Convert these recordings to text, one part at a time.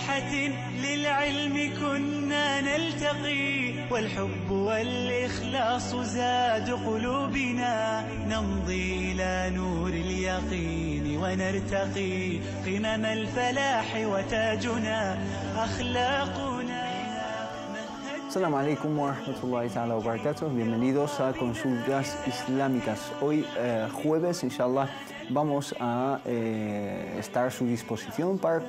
فسحة للعلم كنا نلتقي والحب والإخلاص زاد قلوبنا نمضي إلى نور اليقين ونرتقي قمم الفلاح وتاجنا أخلاقنا. Assalamu alaikum wa rahmatullahi ta'ala wa barakatuh. Bienvenidos a Consultas Islámicas. Hoy, jueves, inshallah, vamos a estar a su disposición para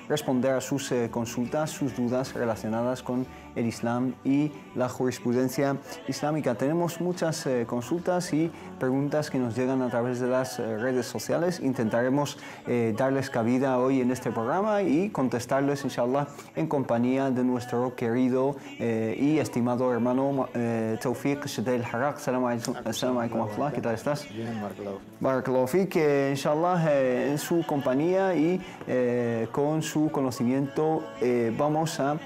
responder a sus consultas, sus dudas relacionadas con el Islam y la jurisprudencia islámica. Tenemos muchas consultas y preguntas que nos llegan a través de las redes sociales. Intentaremos darles cabida hoy en este programa y contestarles, inshallah, en compañía de nuestro querido y estimado hermano Tawfiq Shadei Al-Harraq. Assalamu alaikum wa rahmatullah. ¿Qué tal estás? Bien, Barakallahu. Barakallahu Fik, inshallah, en su compañía y con su conocimiento vamos a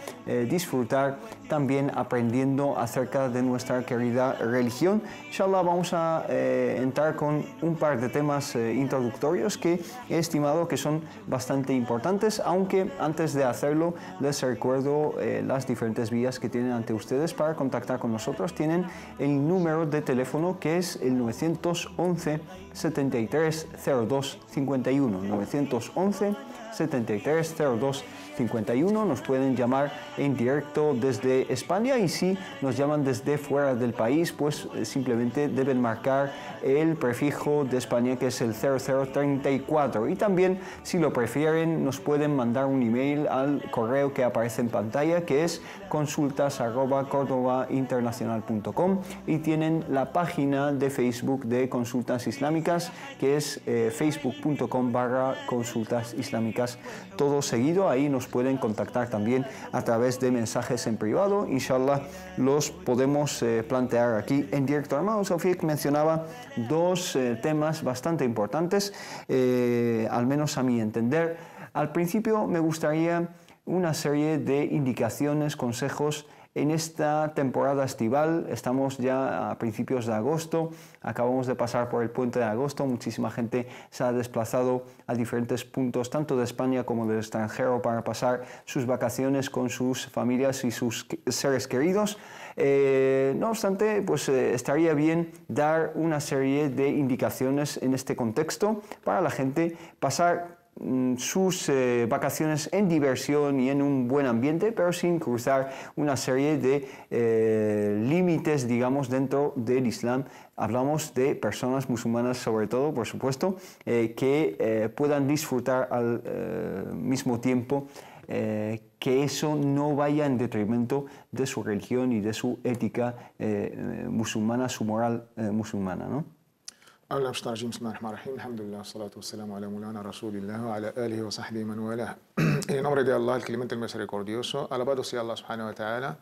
disfrutar también aprendiendo acerca de nuestra querida religión. Inshallah, vamos a entrar con un par de temas introductorios que he estimado que son bastante importantes, aunque antes de hacerlo les recuerdo las diferentes vías que tienen ante ustedes para contactar con nosotros. Tienen el número de teléfono que es el 911 73 02 51, 911 73 02 51. Nos pueden llamar en directo desde España, y si nos llaman desde fuera del país, pues simplemente deben marcar el prefijo de España, que es el 0034. Y también, si lo prefieren, nos pueden mandar un email al correo que aparece en pantalla, que es consultas@cordobainternacional.com, y tienen la página de Facebook de Consultas Islámicas, que es facebook.com/consultas islámicas, todo seguido. Ahí nos pueden contactar también a través de mensajes en privado. Inshallah, los podemos plantear aquí en directo. Hermano Tawfiq mencionaba dos temas bastante importantes, al menos a mi entender. Al principio me gustaría una serie de indicaciones, consejos en esta temporada estival. Estamos ya a principios de agosto, acabamos de pasar por el puente de agosto, muchísima gente se ha desplazado a diferentes puntos, tanto de España como del extranjero, para pasar sus vacaciones con sus familias y sus seres queridos. No obstante, pues estaría bien dar una serie de indicaciones en este contexto para la gente pasar sus vacaciones en diversión y en un buen ambiente, pero sin cruzar una serie de límites, digamos, dentro del Islam. Hablamos de personas musulmanas, sobre todo, por supuesto, que puedan disfrutar al mismo tiempo, que eso no vaya en detrimento de su religión y de su ética musulmana, su moral musulmana, ¿no? أولا بسم الله الرحمن الرحيم الحمد لله والصلاة والسلام على مولانا رسول الله وعلى آله وصحبه من والاه. En nombre de Allah, el clemente, el misericordioso, alabado sea Allah subhanahu wa ta'ala.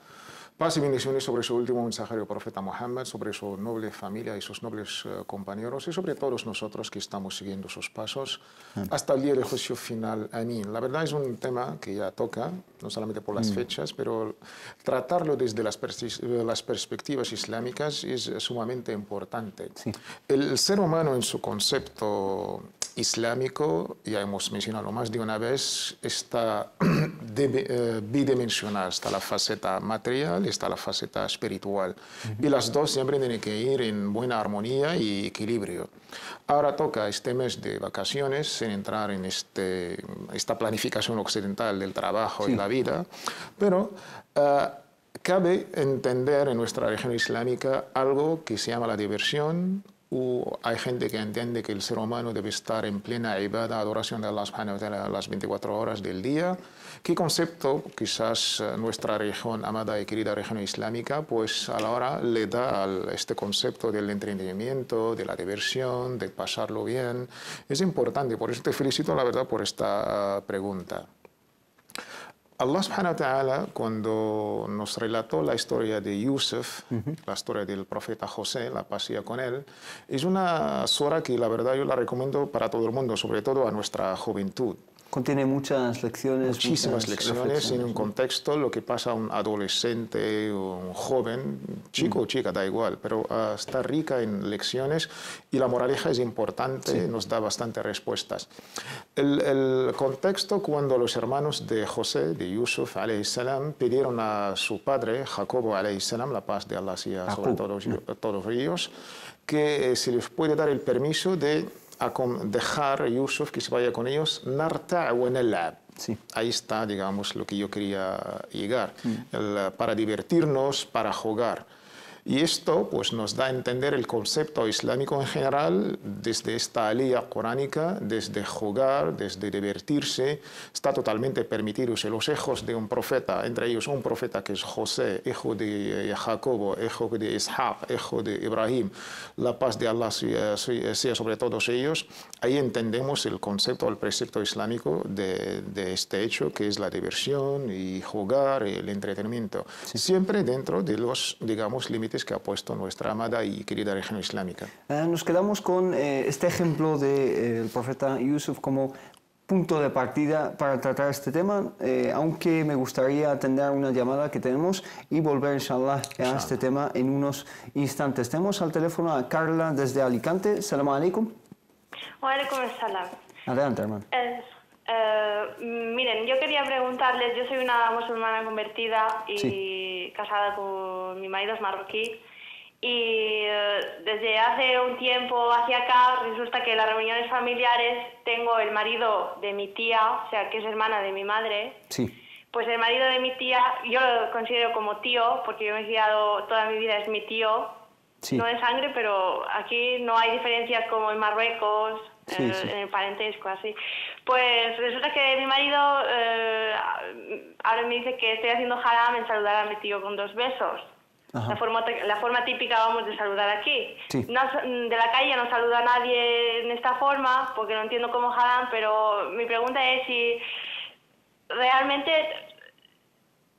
Paz y bendiciones sobre su último mensajero, el profeta Muhammad, sobre su noble familia y sus nobles compañeros, y sobre todos nosotros que estamos siguiendo sus pasos hasta el día del juicio final. Amén. La verdad es un tema que ya toca, no solamente por las fechas, pero tratarlo desde las perspectivas islámicas es sumamente importante. Sí. El ser humano, en su concepto islámico, ya hemos mencionado más de una vez, está bidimensional. Está la faceta material, está la faceta espiritual. Y las dos siempre tienen que ir en buena armonía y equilibrio. Ahora toca este mes de vacaciones, sin entrar en esta planificación occidental del trabajo y la vida, pero cabe entender en nuestra religión islámica algo que se llama la diversión. Hay gente que entiende que el ser humano debe estar en plena ibada, adoración de Allah subhanahu wa ta'ala las 24 horas del día. ¿Qué concepto quizás nuestra religión, amada y querida religión islámica, pues a la hora le da a este concepto del entretenimiento, de la diversión, de pasarlo bien? Es importante, por eso te felicito, la verdad, por esta pregunta. Allah subhanahu wa ta'ala, cuando nos relató la historia de Yusuf, la historia del profeta José, la pasía con él, es una sura que la verdad yo la recomiendo para todo el mundo, sobre todo a nuestra juventud. Contiene muchas lecciones. Muchísimas muchas lecciones en un reflexiones, ¿no? contexto, lo que pasa a un adolescente, un joven, chico o chica, da igual, pero está rica en lecciones y la moraleja es importante, nos da bastantes respuestas. El contexto cuando los hermanos de José, de Yusuf, alayhi salam, pidieron a su padre, Jacobo, alayhi salam, la paz de Allah sea sobre todos ellos, que se les puede dar el permiso de dejar a Yusuf que se vaya con ellos, narta wa nal'ab. Sí. Ahí está, digamos, lo que yo quería llegar, para divertirnos, para jugar. Y esto pues, nos da a entender el concepto islámico en general, desde esta alía coránica, desde jugar, desde divertirse, está totalmente permitido. Si los hijos de un profeta, entre ellos un profeta que es José, hijo de Jacobo, hijo de Ishaq, hijo de Ibrahim, la paz de Allah sea sobre todos ellos, ahí entendemos el concepto, el precepto islámico de este hecho, que es la diversión y jugar, el entretenimiento, siempre dentro de los, digamos, límites que ha puesto nuestra amada y querida región islámica. Nos quedamos con este ejemplo del profeta Yusuf como punto de partida para tratar este tema, aunque me gustaría atender una llamada que tenemos y volver, inshallah, a este tema en unos instantes. Tenemos al teléfono a Carla desde Alicante. Salam alaikum. Wa alaikum salam. Adelante, hermano. Miren, yo quería preguntarles, yo soy una musulmana convertida y casada con mi marido, es marroquí, y desde hace un tiempo hacia acá resulta que en las reuniones familiares tengo el marido de mi tía, o sea, que es hermana de mi madre. Sí. Pues el marido de mi tía, yo lo considero como tío, porque yo me he criado toda mi vida, es mi tío, no de sangre, pero aquí no hay diferencias como en Marruecos, en el parentesco, así. Pues resulta que mi marido ahora me dice que estoy haciendo haram en saludar a mi tío con 2 besos. La forma típica, vamos, de saludar aquí. No, de la calle no saluda a nadie en esta forma, porque no entiendo cómo haram, pero mi pregunta es si realmente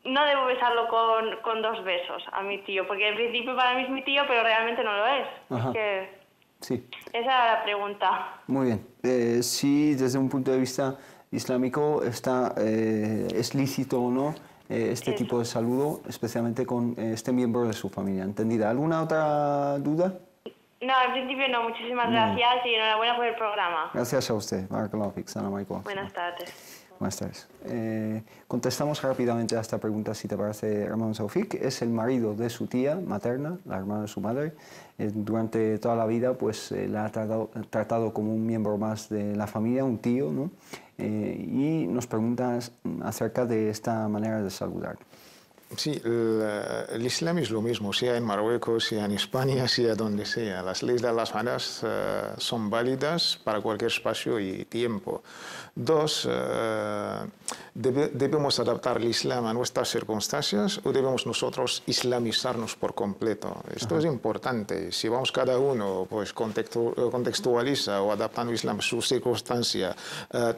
no debo besarlo con 2 besos a mi tío, porque en principio para mí es mi tío, pero realmente no lo es. Es que esa era la pregunta. Muy bien. Sí, desde un punto de vista islámico es lícito o no este tipo de saludo, especialmente con este miembro de su familia. ¿Entendida? ¿Alguna otra duda? No, en principio no. Muchísimas gracias y enhorabuena por el programa. Gracias a usted. Barakallahu fik. Salam alaikum. Buenas tardes. Buenas tardes. Contestamos rápidamente a esta pregunta, si te parece, hermano Saufik. Es el marido de su tía materna, la hermana de su madre. Durante toda la vida pues, la ha tratado como un miembro más de la familia, un tío, ¿no? Y nos pregunta acerca de esta manera de saludar. Sí, el Islam es lo mismo, sea en Marruecos, sea en España, sea donde sea. Las leyes de Allah son válidas para cualquier espacio y tiempo. 2, ¿debemos adaptar el Islam a nuestras circunstancias o debemos nosotros islamizarnos por completo? Esto es importante. Si vamos cada uno, pues contextualiza o adaptando el Islam a su circunstancia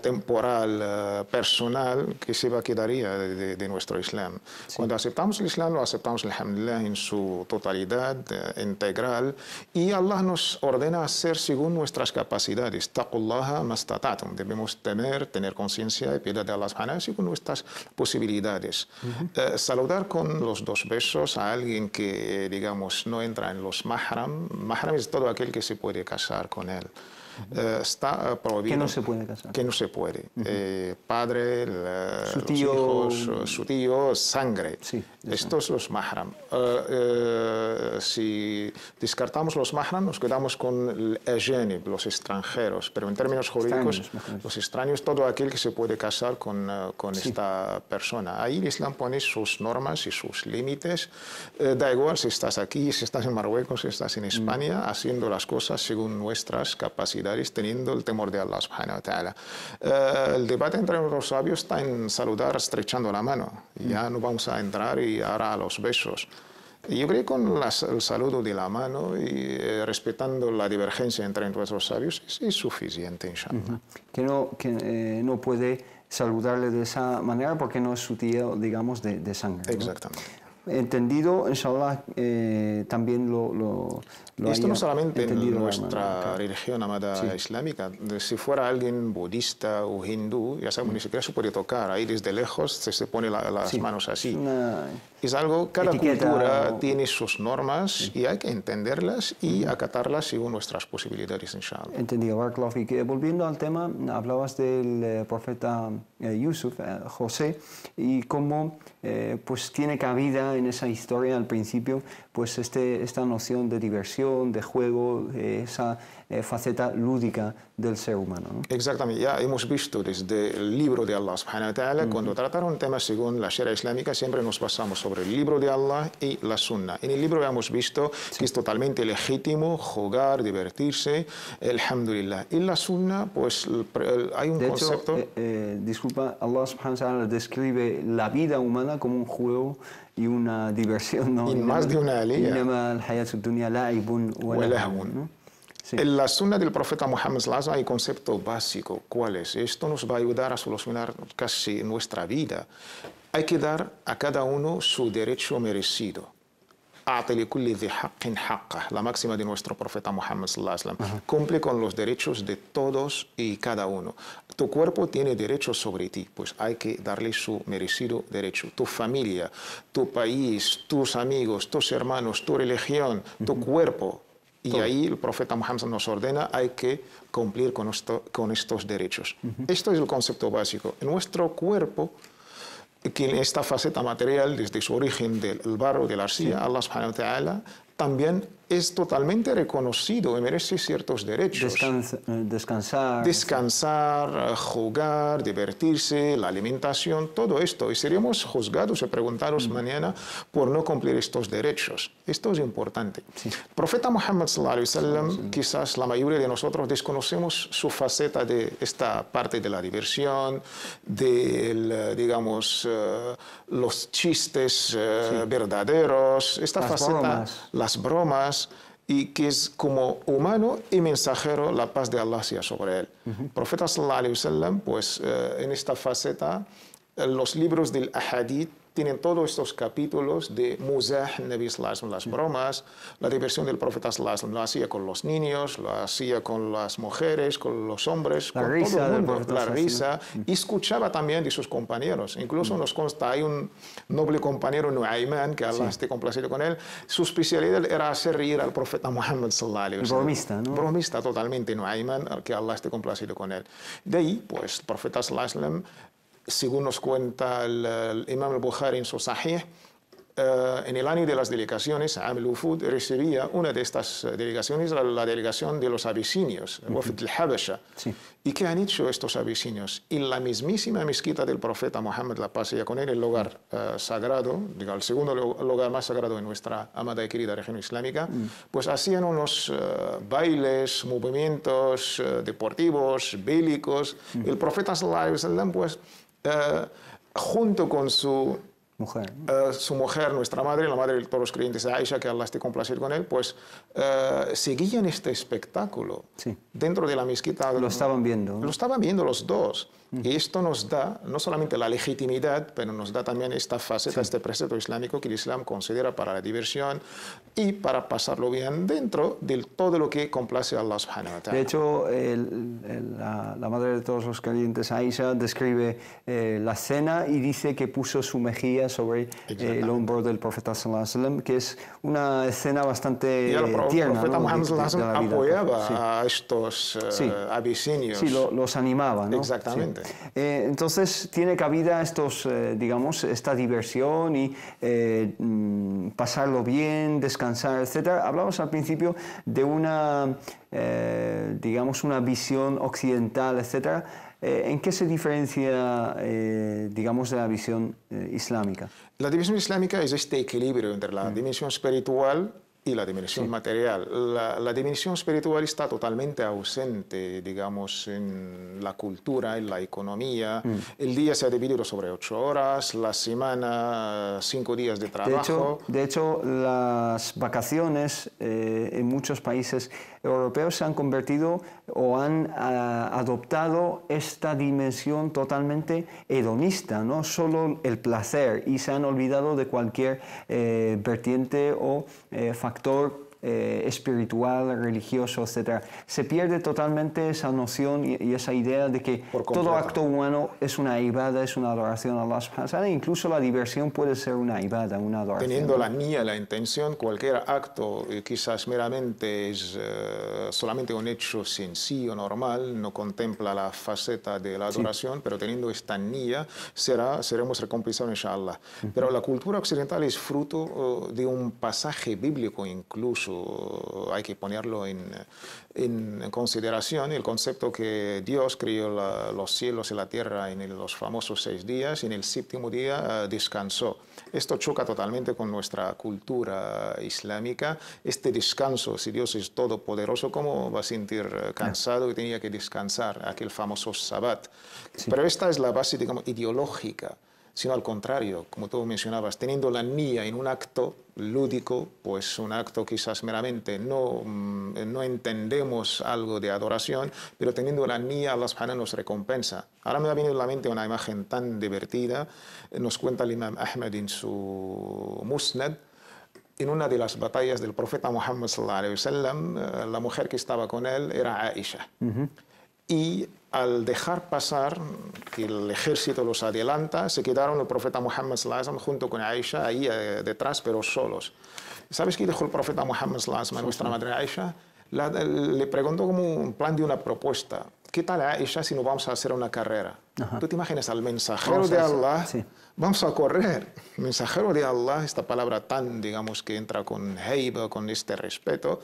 temporal, personal, ¿qué se quedaría de nuestro Islam? Cuando aceptamos el Islam, lo aceptamos, alhamdulillah, en su totalidad, integral, y Allah nos ordena hacer según nuestras capacidades. Taqullaha mastata'tum. Debemos tener conciencia y piedad de Allah subhanahu según nuestras posibilidades. Saludar con los 2 besos a alguien que, digamos, no entra en los mahram. Mahram es todo aquel que se puede casar con él. Está prohibido. Que no se puede casar. Que no se puede. Padre, su los tío, hijos, su tío, sangre. Sí, Estos son los mahram. Si descartamos los mahram, nos quedamos con el ajanib, los extranjeros. Pero en términos jurídicos, los extraños, todo aquel que se puede casar con esta persona. Ahí el Islam pone sus normas y sus límites. Da igual si estás aquí, si estás en Marruecos, si estás en España, haciendo las cosas según nuestras capacidades, teniendo el temor de Allah subhanahu wa ta'ala. El debate entre los sabios está en saludar estrechando la mano. Ya no vamos a entrar y ahora a los besos. Yo creo que con el saludo de la mano y respetando la divergencia entre nuestros sabios es suficiente, inshallah. Que no puede saludarle de esa manera porque no es su tío, digamos, de sangre, ¿no? Exactamente. entendido, inshallah, también lo esto no solamente en nuestra claro. religión amada islámica. Si fuera alguien budista o hindú, ya sabemos, ni siquiera se puede tocar. Ahí desde lejos se pone las manos así. Es algo, cada cultura tiene sus normas y hay que entenderlas y acatarlas según nuestras posibilidades, inshallah. Entendido, Barakallahu Fik. Volviendo al tema, hablabas del profeta Yusuf, José, y cómo pues tiene cabida en esa historia al principio pues esta noción de diversión, de juego, esa faceta lúdica del ser humano, ¿no? Exactamente, ya hemos visto desde el libro de Allah subhanahu wa ta'ala, cuando trataron temas según la Sharia islámica, siempre nos basamos sobre el libro de Allah y la sunna. En el libro hemos visto que es totalmente legítimo jugar, divertirse, alhamdulillah. En la sunna, pues hay un concepto... Disculpa, Allah subhanahu wa ta'ala describe la vida humana como un juego y una diversión, ¿no? Y más de una alía. ¿No? Sí. En la sunna del profeta Muhammad sallallahu alaihi wasallam hay un concepto básico. ¿Cuál es? Esto nos va a ayudar a solucionar casi nuestra vida. Hay que dar a cada uno su derecho merecido. La máxima de nuestro profeta Muhammad sallallahu alaihi wasallam. Cumple con los derechos de todos y cada uno. Tu cuerpo tiene derechos sobre ti, pues hay que darle su merecido derecho. Tu familia, tu país, tus amigos, tus hermanos, tu religión, tu cuerpo. Y ahí el profeta Muhammad nos ordena, hay que cumplir con estos derechos. Esto es el concepto básico. En nuestro cuerpo, que en esta faceta material, desde su origen del barro, de la arcilla, Allah subhanahu wa ta'ala, también es totalmente reconocido y merece ciertos derechos. Descansar, jugar, divertirse, la alimentación, todo esto. Y seríamos juzgados y preguntados mañana por no cumplir estos derechos. Esto es importante. El profeta Muhammad sallallahu alaihi wasallam, quizás la mayoría de nosotros desconocemos su faceta de esta parte de la diversión, de, digamos, los chistes verdaderos, esta faceta, las bromas, y que es como humano y mensajero, la paz de Allah sea sobre él. El profeta sallallahu alaihi wasallam, pues en esta faceta, los libros del ahadith tienen todos estos capítulos de muzah, Nabi sallallahu alaihi wasallam, las bromas, la diversión del profeta sallallahu alaihi wasallam, lo hacía con los niños, lo hacía con las mujeres, con los hombres, con todo el mundo, la risa, y escuchaba también de sus compañeros. Incluso nos consta, hay un noble compañero, Nu'ayman, que Allah esté complacido con él, su especialidad era hacer reír al profeta Muhammad sallallahu alaihi wasallam. Bromista, ¿no? Bromista totalmente, Nu'ayman, que Allah esté complacido con él. De ahí, pues, el profeta sallallahu alaihi wasallam, según nos cuenta el Imam al-Bukhari en su Sahih, en el año de las delegaciones, Am al-Wufud recibía una de estas delegaciones, la delegación de los abisinios, Wafd al-Habasha. ¿Y qué han hecho estos abisinios? En la mismísima mezquita del profeta Muhammad, la paz sea con él, el lugar sagrado, digo, el segundo lugar más sagrado en nuestra amada y querida región islámica, pues hacían unos bailes, movimientos deportivos, bélicos. El profeta sallallahu alaihi wasallam, pues, junto con su mujer, nuestra madre, la madre de todos los creyentes, Aisha, que Allah esté complacido con él, pues seguían este espectáculo dentro de la mezquita. Lo estaban viendo, ¿no? Lo estaban viendo los dos. Y esto nos da no solamente la legitimidad, pero nos da también esta faceta, este precepto islámico que el Islam considera para la diversión y para pasarlo bien dentro de todo lo que complace a Allah subhanahu wa ta'ala. De hecho, la madre de todos los creyentes, Aisha, describe la escena y dice que puso su mejilla sobre el hombro del profeta sallallahu alaihi wasallam, que es una escena bastante tierna. El profeta Muhammad sallallahu alaihi wasallam apoyaba a estos abisinios. Sí, los animaba, ¿no? Exactamente. Entonces tiene cabida digamos, esta diversión y pasarlo bien, descansar, etc. Hablamos al principio de una, digamos, una visión occidental, etc. ¿En qué se diferencia, digamos, de la visión islámica? La división islámica es este equilibrio entre la dimensión espiritual y la dimensión material. La dimensión espiritual está totalmente ausente, digamos, en la cultura, en la economía. El día se ha dividido sobre 8 horas, la semana 5 días de trabajo. De hecho, las vacaciones en muchos países europeos se han convertido o han adoptado esta dimensión totalmente hedonista, ¿no? Solo el placer, y se han olvidado de cualquier vertiente o factor espiritual, religioso, etc. Se pierde totalmente esa noción y esa idea de que todo acto humano es una ibada, es una adoración a Allah subhanahu wa ta'ala. Incluso la diversión puede ser una ibada, una adoración. Teniendo la niyya, la intención, cualquier acto quizás meramente es solamente un hecho sencillo, normal, no contempla la faceta de la adoración, pero teniendo esta niyya seremos recompensados, inshallah. Pero la cultura occidental es fruto de un pasaje bíblico incluso. Hay que ponerlo en consideración, el concepto que Dios creó los cielos y la tierra en los famosos 6 días y en el 7º día descansó. Esto choca totalmente con nuestra cultura islámica. Este descanso, si Dios es todopoderoso, ¿cómo va a sentir cansado y tenía que descansar? Aquel famoso sabbat. Pero esta es la base, digamos, ideológica. Sino al contrario, como tú mencionabas, teniendo la niyya en un acto lúdico, pues un acto quizás meramente no entendemos algo de adoración, pero teniendo la niyya, Allah subhanahu nos recompensa. Ahora me ha venido a la mente una imagen tan divertida, nos cuenta el Imam Ahmad en su Musnad. En una de las batallas del profeta Muhammad sallallahu alaihi wasallam, la mujer que estaba con él era Aisha. Y al dejar pasar que el ejército los adelanta, se quedaron el profeta Muhammad sallallahu alaihi wasallam junto con Aisha ahí detrás, pero solos. ¿Sabes qué dijo el profeta Muhammad sallallahu alaihi wasallam a nuestra madre Aisha? Le preguntó como un plan de una propuesta. ¿Qué tal, Aisha, si nos vamos a hacer una carrera? ¿Tú te imaginas al mensajero de Allah? Sí. Vamos a correr. Mensajero de Allah, esta palabra tan, digamos, que entra con heiba, con este respeto,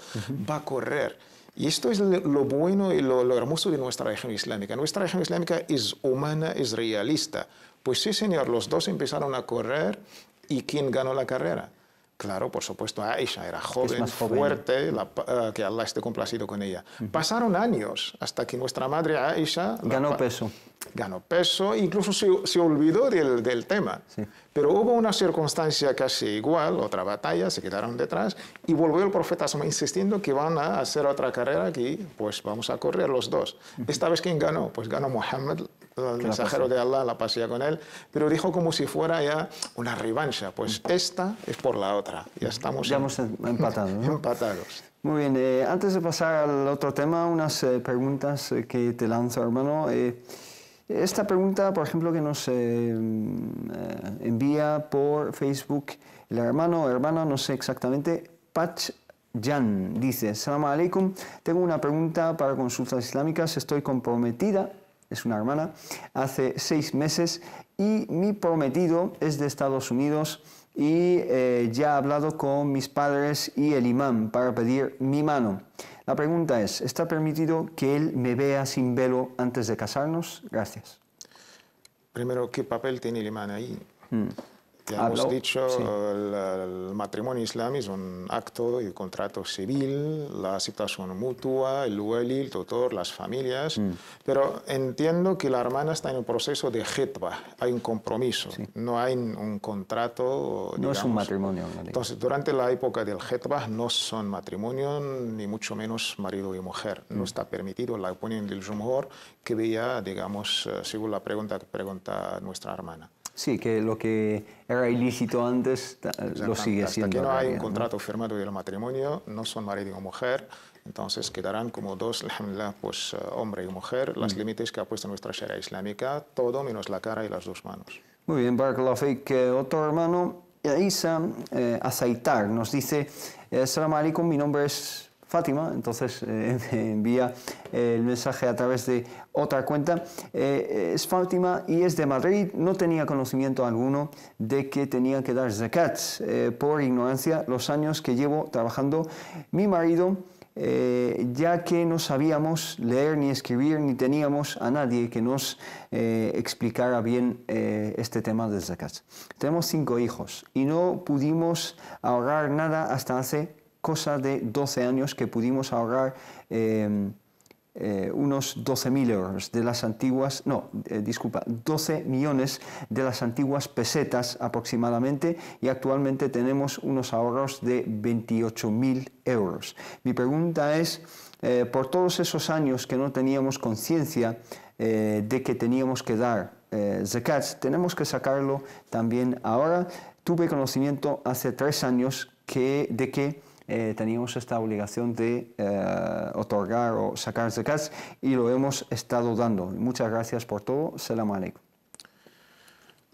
va a correr. Y esto es lo bueno y lo hermoso de nuestra religión islámica. Nuestra religión islámica es humana, es realista. Pues sí, señor, los dos empezaron a correr. ¿Y quién ganó la carrera? Claro, por supuesto, Aisha era joven, fuerte, que Allah esté complacido con ella. Pasaron años hasta que nuestra madre Aisha ganó peso. Ganó peso, incluso se olvidó del tema. Sí. Pero hubo una circunstancia casi igual, otra batalla, se quedaron detrás, y volvió el profeta insistiendo que van a hacer otra carrera aquí, pues vamos a correr los dos. Esta vez, ¿quién ganó? Pues ganó Muhammad, el mensajero de Allah, la pasea con él, pero dijo como si fuera ya una revancha, pues esta es por la otra. Ya estamos empatados, ¿no? Empatados. Muy bien, antes de pasar al otro tema, unas preguntas que te lanzo, hermano. Esta pregunta, por ejemplo, que nos envía por Facebook el hermano o hermana, no sé exactamente, Pach Jan, dice: Salam alaikum, tengo una pregunta para consultas islámicas, estoy comprometida, es una hermana, hace 6 meses y mi prometido es de Estados Unidos y ya he hablado con mis padres y el imán para pedir mi mano. La pregunta es, ¿está permitido que él me vea sin velo antes de casarnos? Gracias. Primero, ¿qué papel tiene el imán ahí? Ya hemos dicho, sí. El matrimonio islámico es un acto y contrato civil, la aceptación mutua, el wali, el tutor, las familias, pero entiendo que la hermana está en un proceso de khitbah, hay un compromiso, sí. No hay un contrato, digamos. No es un matrimonio. Entonces, durante la época del khitbah no son matrimonio, ni mucho menos marido y mujer. No está permitido la opinión del jumhur que veía, digamos, según la pregunta que pregunta nuestra hermana. Sí, que lo que era ilícito antes lo sigue siendo. Hasta que no hay un contrato firmado del matrimonio, no son marido y mujer, entonces quedarán como dos, alhamdulillah, pues hombre y mujer, los límites que ha puesto nuestra sharia islámica, todo menos la cara y las 2 manos. Muy bien, barakallahu fik. Otro hermano, Isa Azaitar, nos dice: Salam alaikum, mi nombre es Fátima, entonces envía el mensaje a través de otra cuenta. Es Fátima y es de Madrid. No tenía conocimiento alguno de que tenía que dar zakat por ignorancia los años que llevo trabajando. Mi marido, ya que no sabíamos leer ni escribir, ni teníamos a nadie que nos explicara bien este tema del zakat. Tenemos 5 hijos y no pudimos ahorrar nada hasta hace cosa de 12 años que pudimos ahorrar unos 12.000 euros de las antiguas, 12 millones de las antiguas pesetas aproximadamente, y actualmente tenemos unos ahorros de 28.000 euros. Mi pregunta es, por todos esos años que no teníamos conciencia de que teníamos que dar zakat, tenemos que sacarlo también ahora. Tuve conocimiento hace 3 años de que teníamos esta obligación de otorgar o sacar zakat, y lo hemos estado dando. Muchas gracias por todo. Salam alaikum.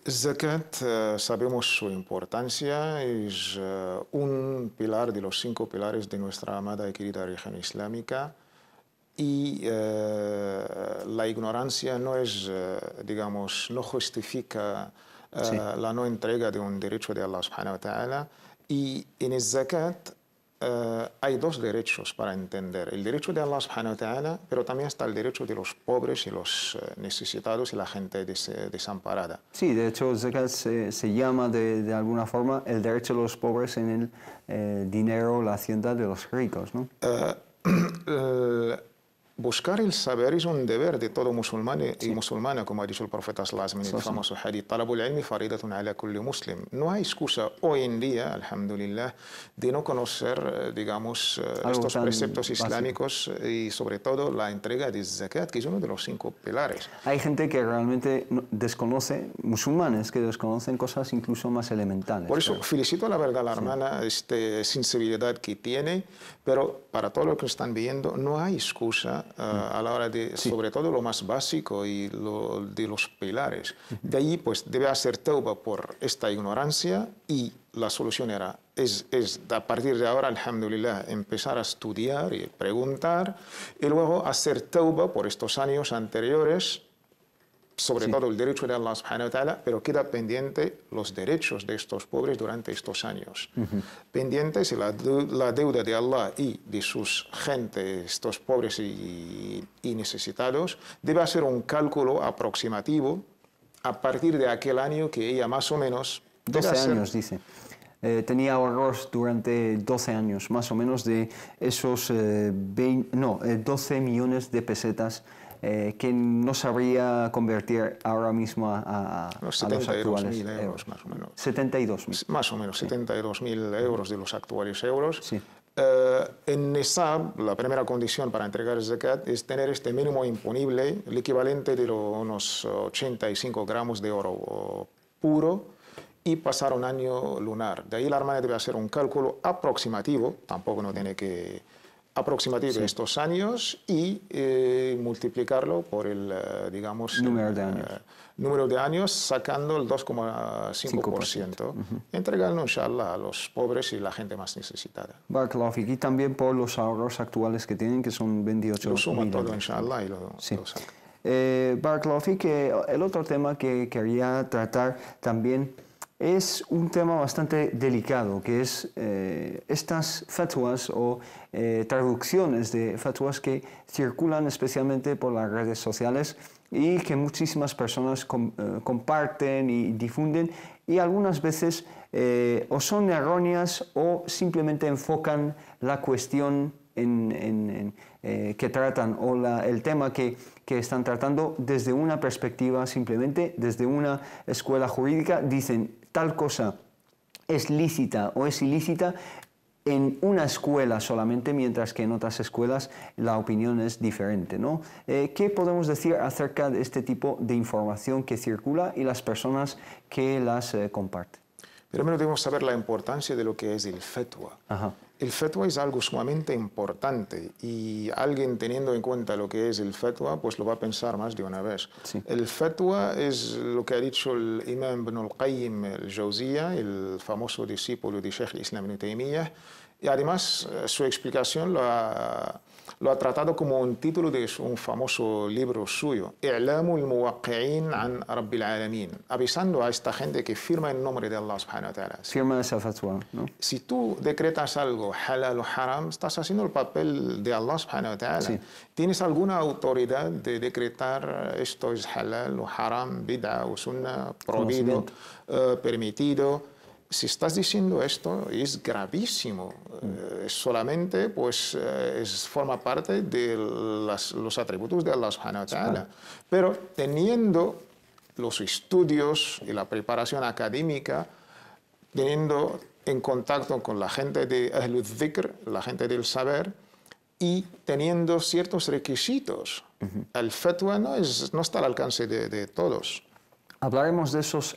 Zakat, sabemos su importancia, es un pilar de los 5 pilares de nuestra amada y querida religión islámica, y la ignorancia no es, digamos, no justifica la no entrega de un derecho de Allah subhanahu wa ta'ala. Y en el zakat hay 2 derechos para entender: el derecho de Allah subhanahu wa ta'ala, pero también está el derecho de los pobres y los necesitados y la gente desamparada. Sí, de hecho zakat se llama de alguna forma el derecho de los pobres en el dinero, la hacienda de los ricos, ¿no? Buscar el saber es un deber de todo musulmán y musulmana, como ha dicho el profeta sallallahu alaihi wasallam en el famoso hadith: Talabul ilmi faridatun ala kulli muslim. No hay excusa hoy en día, alhamdulillah, de no conocer, digamos, estos preceptos islámicos, y sobre todo la entrega de zakat, que es uno de los 5 pilares. Hay gente que realmente desconoce, musulmanes que desconocen cosas incluso más elementales. Por eso felicito la verdad a la hermana, sensibilidad que tiene, pero para todos los que están viendo, no hay excusa a la hora de, sobre todo lo más básico y de los pilares. De ahí, pues, debe hacer tauba por esta ignorancia, y la solución es a partir de ahora, alhamdulillah, empezar a estudiar y preguntar, y luego hacer tauba por estos años anteriores, sobre todo el derecho de Allah subhanahu wa ta'ala, pero queda pendiente los derechos de estos pobres durante estos años. Pendientes la deuda de Allah y de sus gente, estos pobres y necesitados. Debe hacer un cálculo aproximativo a partir de aquel año que ella más o menos... 12 años, dice. Tenía ahorros durante 12 años, más o menos, de esos 12 millones de pesetas que no sabría convertir ahora mismo a los actuales euros, más o menos. 72.000. Más o menos, 72.000 euros de los actuales euros. Sí. En Nisab, la primera condición para entregar zakat es tener este mínimo imponible, el equivalente de unos 85 gramos de oro puro, y pasar un año lunar. De ahí la hermana debe hacer un cálculo aproximativo, tampoco no tiene que aproximativo de estos años, y multiplicarlo por el, digamos, número de años, sacando el 2,5%. Entregarlo, inshallah, a los pobres y la gente más necesitada. Barakallahu fik. Y también por los ahorros actuales que tienen, que son 28.000. Lo suma todo, inshallah, y lo saca. Barakallahu fik, el otro tema que quería tratar también es un tema bastante delicado, que es estas fatwas o traducciones de fatwas que circulan especialmente por las redes sociales y que muchísimas personas comparten y difunden, y algunas veces o son erróneas o simplemente enfocan la cuestión que tratan, o el tema que están tratando desde una perspectiva, simplemente desde una escuela jurídica. Dicen tal cosa es lícita o es ilícita en una escuela solamente, mientras que en otras escuelas la opinión es diferente, ¿no? ¿Qué podemos decir acerca de este tipo de información que circula y las personas que las comparten? Primero debemos saber la importancia de lo que es el fatwa. El fatwa es algo sumamente importante, y alguien teniendo en cuenta lo que es el fatwa, pues lo va a pensar más de una vez. Sí. El fatwa es lo que ha dicho el imam Ibn al-Qayyim al-Jawziyya, el famoso discípulo de Sheikh al-Islam Ibn Taymiyyah, y además su explicación lo ha tratado como un título de un famoso libro suyo, I'lamu al-Muwaqqi'in an Rabbil Alamin, avisando a esta gente que firma en nombre de Allah subhanahu wa ta'ala. Firma esa fatwa, ¿no? Si tú decretas algo halal o haram, estás haciendo el papel de Allah subhanahu wa ta'ala. Sí. ¿Tienes alguna autoridad de decretar esto es halal o haram, bid'a o sunnah, prohibido, permitido? si estás diciendo esto, es gravísimo. Solamente pues, forma parte de los atributos de Allah subhanahu wa ta'ala. Pero teniendo los estudios y la preparación académica, teniendo en contacto con la gente de Ahlul Dhikr, la gente del saber, y teniendo ciertos requisitos. El fatwa no está al alcance de todos. Hablaremos de esos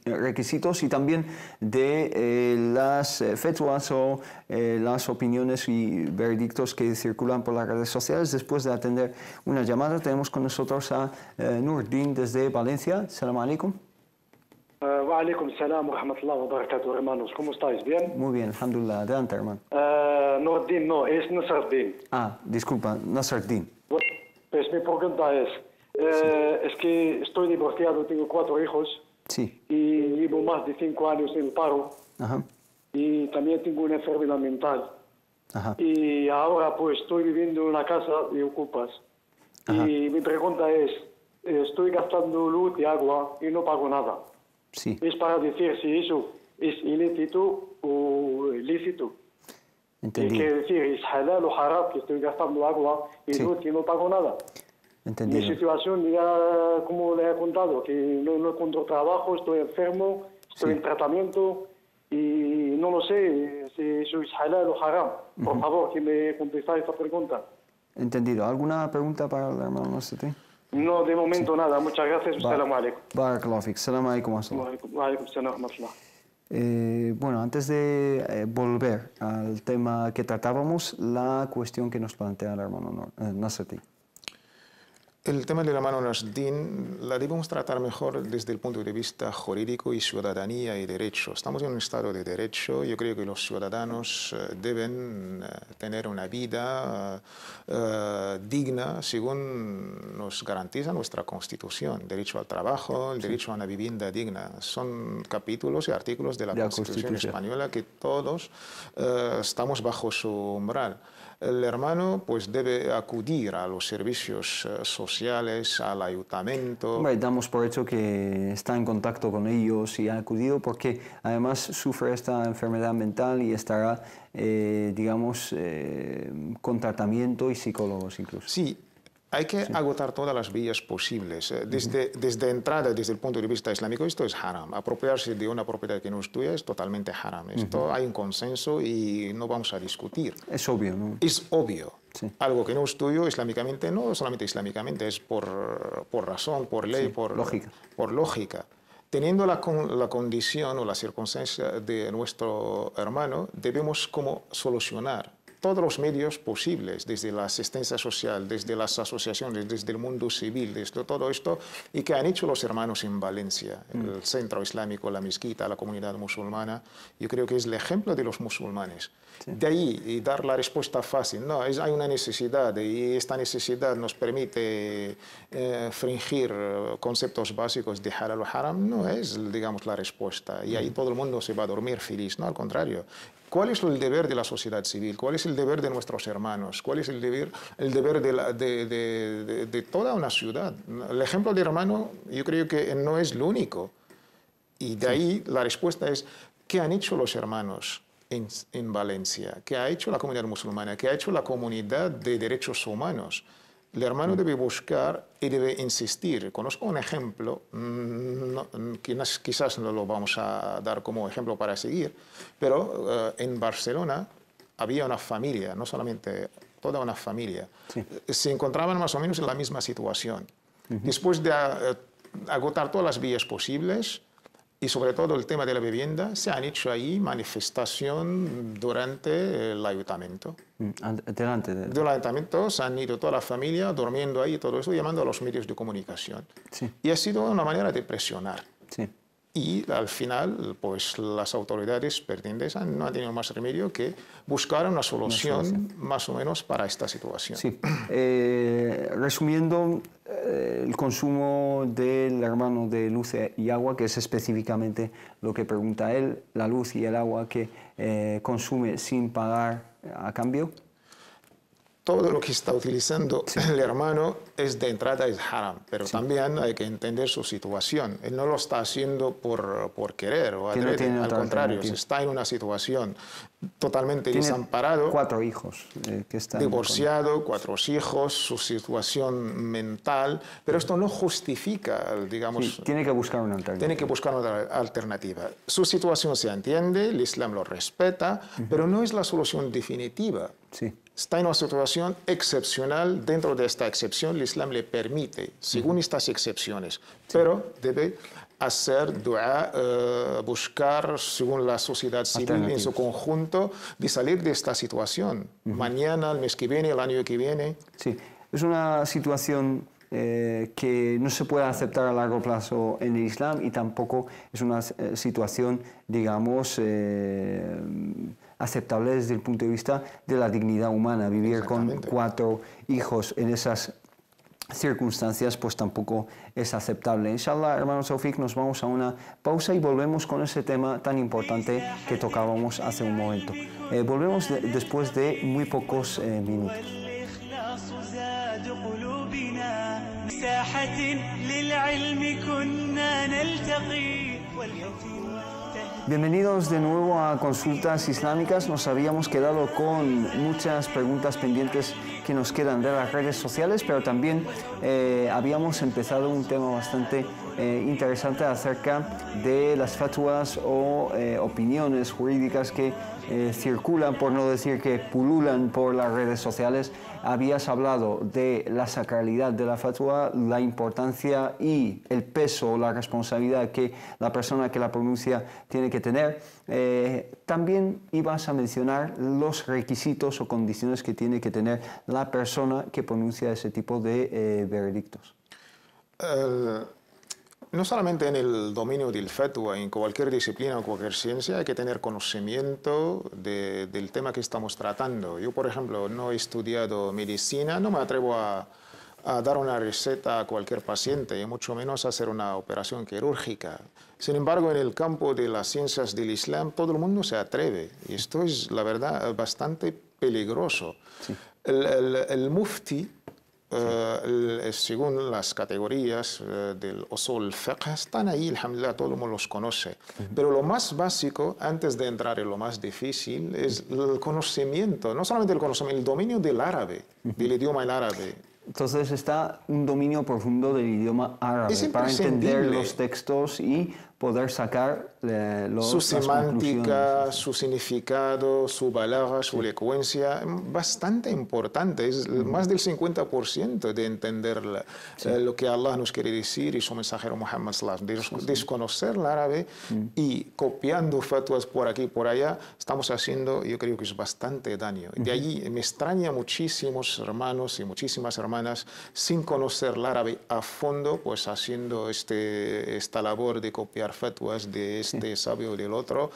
requisitos y también de las fatwas o las opiniones y veredictos que circulan por las redes sociales. Después de atender una llamada, tenemos con nosotros a Nurdin desde Valencia. Salam alaikum. Wa alaikum salam wa rahmatullahi wa barakatuh, hermanos. ¿Cómo estáis? ¿Bien? Muy bien, alhamdulillah. Adelante, hermano. Nurdin no, es Nasruddin. Ah, disculpa, Nasruddin. Pues mi pregunta es... Es que estoy divorciado, tengo 4 hijos. Sí. Y llevo más de 5 años en el paro. Ajá. Y también tengo una enfermedad mental. Ajá. Y ahora pues estoy viviendo en una casa de ocupas. Ajá. Y mi pregunta es, estoy gastando luz y agua y no pago nada. Sí. Es para decir si eso es ilícito o lícito. Entendido. Quiere decir, es halal o haram que estoy gastando agua y luz y no pago nada. Entendido. Mi situación, ya como le he contado, que no encuentro trabajo, estoy enfermo, estoy en tratamiento y no lo sé si eso es halal o haram. Por favor, que me contestáis esta pregunta. Entendido. ¿Alguna pregunta para el hermano Nasruddin? No, de momento nada. Muchas gracias. Assalamu alaikum. Barakallahu fik. Salam alaikum. Wa alaikum salam wa rahmatullah. Bueno, antes de volver al tema que tratábamos, la cuestión que nos plantea el hermano Nasruddin. El tema del hermano Nasruddin la debemos tratar mejor desde el punto de vista jurídico y ciudadanía y derecho. Estamos en un estado de derecho. Yo creo que los ciudadanos deben tener una vida digna según nos garantiza nuestra Constitución. Derecho al trabajo, el derecho a una vivienda digna. Son capítulos y artículos de la Constitución española que todos estamos bajo su umbral. El hermano pues debe acudir a los servicios sociales, al ayuntamiento. Hombre, damos por hecho que está en contacto con ellos y ha acudido porque además sufre esta enfermedad mental y estará, digamos, con tratamiento y psicólogos incluso. Sí. Hay que agotar todas las vías posibles. Desde entrada, desde el punto de vista islámico, esto es haram. Apropiarse de una propiedad que no es tuya es totalmente haram. Esto hay un consenso y no vamos a discutir. Es obvio, ¿no? Es obvio. Sí. Algo que no es tuyo islámicamente, no solamente islámicamente, es por razón, por ley, por lógica. Teniendo la condición o la circunstancia de nuestro hermano, debemos como solucionar todos los medios posibles, desde la asistencia social, desde las asociaciones, desde el mundo civil, desde todo esto, y que han hecho los hermanos en Valencia, el centro islámico, la mezquita, la comunidad musulmana. Yo creo que es el ejemplo de los musulmanes. Sí. De ahí, y dar la respuesta fácil, no, hay una necesidad, y esta necesidad nos permite fringir conceptos básicos de halal o haram, no es, digamos, la respuesta, y ahí todo el mundo se va a dormir feliz, no, al contrario. ¿Cuál es el deber de la sociedad civil? ¿Cuál es el deber de nuestros hermanos? ¿Cuál es el deber de toda una ciudad? El ejemplo de hermano yo creo que no es lo único. Y de ahí la respuesta es, ¿qué han hecho los hermanos en Valencia? ¿Qué ha hecho la comunidad musulmana? ¿Qué ha hecho la comunidad de derechos humanos? El hermano debe buscar y debe insistir. Conozco un ejemplo, quizás no lo vamos a dar como ejemplo para seguir, pero en Barcelona había una familia, no solamente toda una familia, se encontraban más o menos en la misma situación. Después de agotar todas las vías posibles, y sobre todo el tema de la vivienda, se han hecho ahí manifestación durante el ayuntamiento. Delante del ayuntamiento se han ido toda la familia durmiendo ahí y todo eso, llamando a los medios de comunicación. Sí. Y ha sido una manera de presionar. Sí. Y al final, pues las autoridades pertinentes no han tenido más remedio que buscar una solución más o menos para esta situación. Sí. Resumiendo, el consumo del hermano de luz y agua, que es específicamente lo que pregunta él, la luz y el agua que consume sin pagar a cambio. todo lo que está utilizando el hermano es de entrada es haram, pero también hay que entender su situación. Él no lo está haciendo por querer o adrede, al contrario, está en una situación totalmente desamparado. 4 hijos que están divorciado, 4 hijos, su situación mental, pero esto no justifica, digamos... Sí, tiene que buscar una alternativa. Tiene que buscar una alternativa. Su situación se entiende, el Islam lo respeta, pero no es la solución definitiva. Sí. Está en una situación excepcional. Dentro de esta excepción, el Islam le permite, según estas excepciones, pero debe hacer dua, buscar, según la sociedad civil en su conjunto, de salir de esta situación. Mañana, el mes que viene, el año que viene. Sí, es una situación que no se puede aceptar a largo plazo en el Islam y tampoco es una situación, digamos, aceptable desde el punto de vista de la dignidad humana. Vivir con 4 hijos en esas circunstancias pues tampoco es aceptable. Inshallah, hermano Taufik, nos vamos a una pausa y volvemos con ese tema tan importante que tocábamos hace un momento. Volvemos después de muy pocos minutos. Bienvenidos de nuevo a Consultas Islámicas. Nos habíamos quedado con muchas preguntas pendientes que nos quedan de las redes sociales, pero también habíamos empezado un tema bastante interesante acerca de las fatwas o opiniones jurídicas que circulan, por no decir que pululan por las redes sociales. Habías hablado de la sacralidad de la fatwa, la importancia y el peso, la responsabilidad que la persona que la pronuncia tiene que tener. También ibas a mencionar los requisitos o condiciones que tiene que tener la persona que pronuncia ese tipo de veredictos. No solamente en el dominio del fatwa, en cualquier disciplina o cualquier ciencia hay que tener conocimiento del tema que estamos tratando. Yo, por ejemplo, no he estudiado medicina, no me atrevo a dar una receta a cualquier paciente y mucho menos a hacer una operación quirúrgica. Sin embargo, en el campo de las ciencias del Islam todo el mundo se atreve y esto es, la verdad, bastante peligroso. Sí. El mufti, según las categorías del usul fiqh, están ahí, alhamdulillah, todo el mundo los conoce. Pero lo más básico, antes de entrar en lo más difícil, es el conocimiento, no solamente el conocimiento, el dominio del árabe, del idioma el árabe. Entonces está un dominio profundo del idioma árabe para entender los textos y poder sacar su semántica, su significado, su balagha, su elocuencia, bastante importante. Es más del 50% de entender lo que Allah nos quiere decir y su mensajero Muhammad sallallahu alaihi wasallam. Desconocer el árabe y copiando fatwas por aquí y por allá, estamos haciendo, yo creo que es bastante daño. De allí me extraña muchísimos hermanos y muchísimas hermanas sin conocer el árabe a fondo, pues haciendo esta labor de copiar fatwas de este sabio o del otro,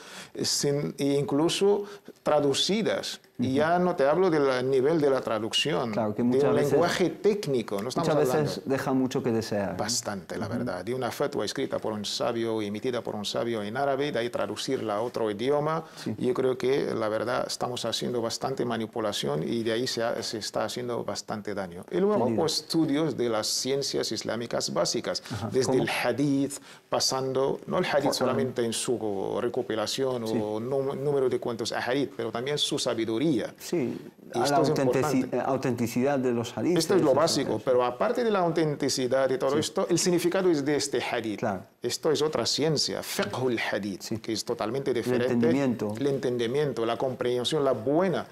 incluso traducidas. Y ya no te hablo del nivel de la traducción, claro, que del lenguaje técnico. No muchas veces deja mucho que desear. Bastante, la verdad. De una fatwa escrita por un sabio, emitida por un sabio en árabe, de ahí traducirla a otro idioma. Yo creo que, la verdad, estamos haciendo bastante manipulación y de ahí se está haciendo bastante daño. Y luego, pues, estudios de las ciencias islámicas básicas, desde el hadith, pasando, no el hadith solamente en su recopilación o número de cuentos hadith, pero también su sabiduría. Sí, a la autenticidad de los hadiths. Esto es lo básico, pero aparte de la autenticidad y todo esto, el significado es de este hadith. Claro. Esto es otra ciencia, fiqh al-hadith, que es totalmente diferente. El entendimiento, la comprensión, la buena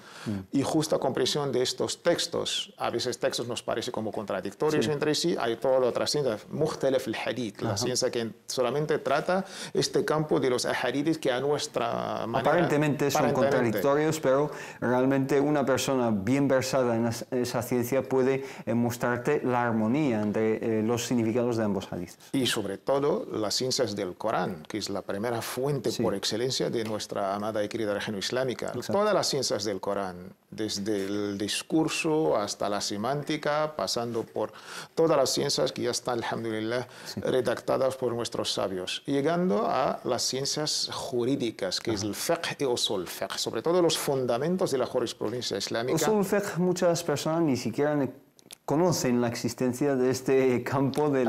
y justa comprensión de estos textos. A veces textos nos parecen como contradictorios entre sí. Hay toda otra ciencia, mukhtalaf al-hadith, la ciencia que solamente trata este campo de los hadiths que a nuestra manera... Aparentemente son contradictorios, pero realmente una persona bien versada en esa ciencia puede mostrarte la armonía entre los significados de ambos hadiths. Y sobre todo las ciencias del Corán, que es la primera fuente por excelencia de nuestra amada y querida región islámica. Exacto. Todas las ciencias del Corán, desde el discurso hasta la semántica, pasando por todas las ciencias que ya están, alhamdulillah, redactadas por nuestros sabios, llegando a las ciencias jurídicas, que es el fiqh y usul fiqh, sobre todo los fundamentos de la jurisprudencia islámica. Usul fiqh, muchas personas ni siquiera conocen la existencia de este campo del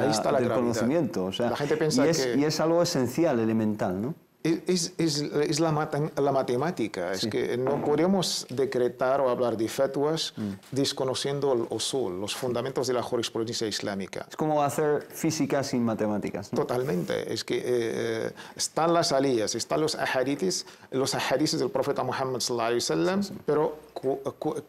conocimiento. O sea, la gente piensa y es algo esencial, elemental, ¿no? Es la matemática, es que no podemos decretar o hablar de fatwas desconociendo el usul, los fundamentos de la jurisprudencia islámica. Es como hacer física sin matemáticas, ¿no? Totalmente, es que están las aliyas, están los ahadiths del profeta Muhammad sallallahu alaihi wasallam, pero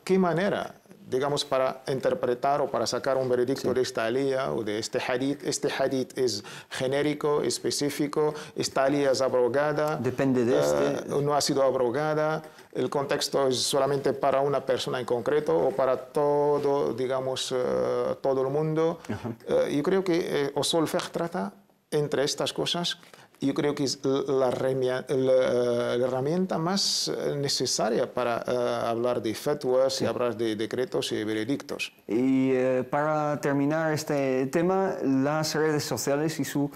¿qué manera? Digamos, para interpretar o para sacar un veredicto de esta alía o de este hadith es genérico, específico, esta alía es abrogada, depende de no ha sido abrogada, el contexto es solamente para una persona en concreto o para todo, digamos, todo el mundo. Yo creo que usul fiqh trata entre estas cosas. Yo creo que es la herramienta más necesaria para hablar de fatwas y hablar de decretos y veredictos. Y para terminar este tema, las redes sociales y su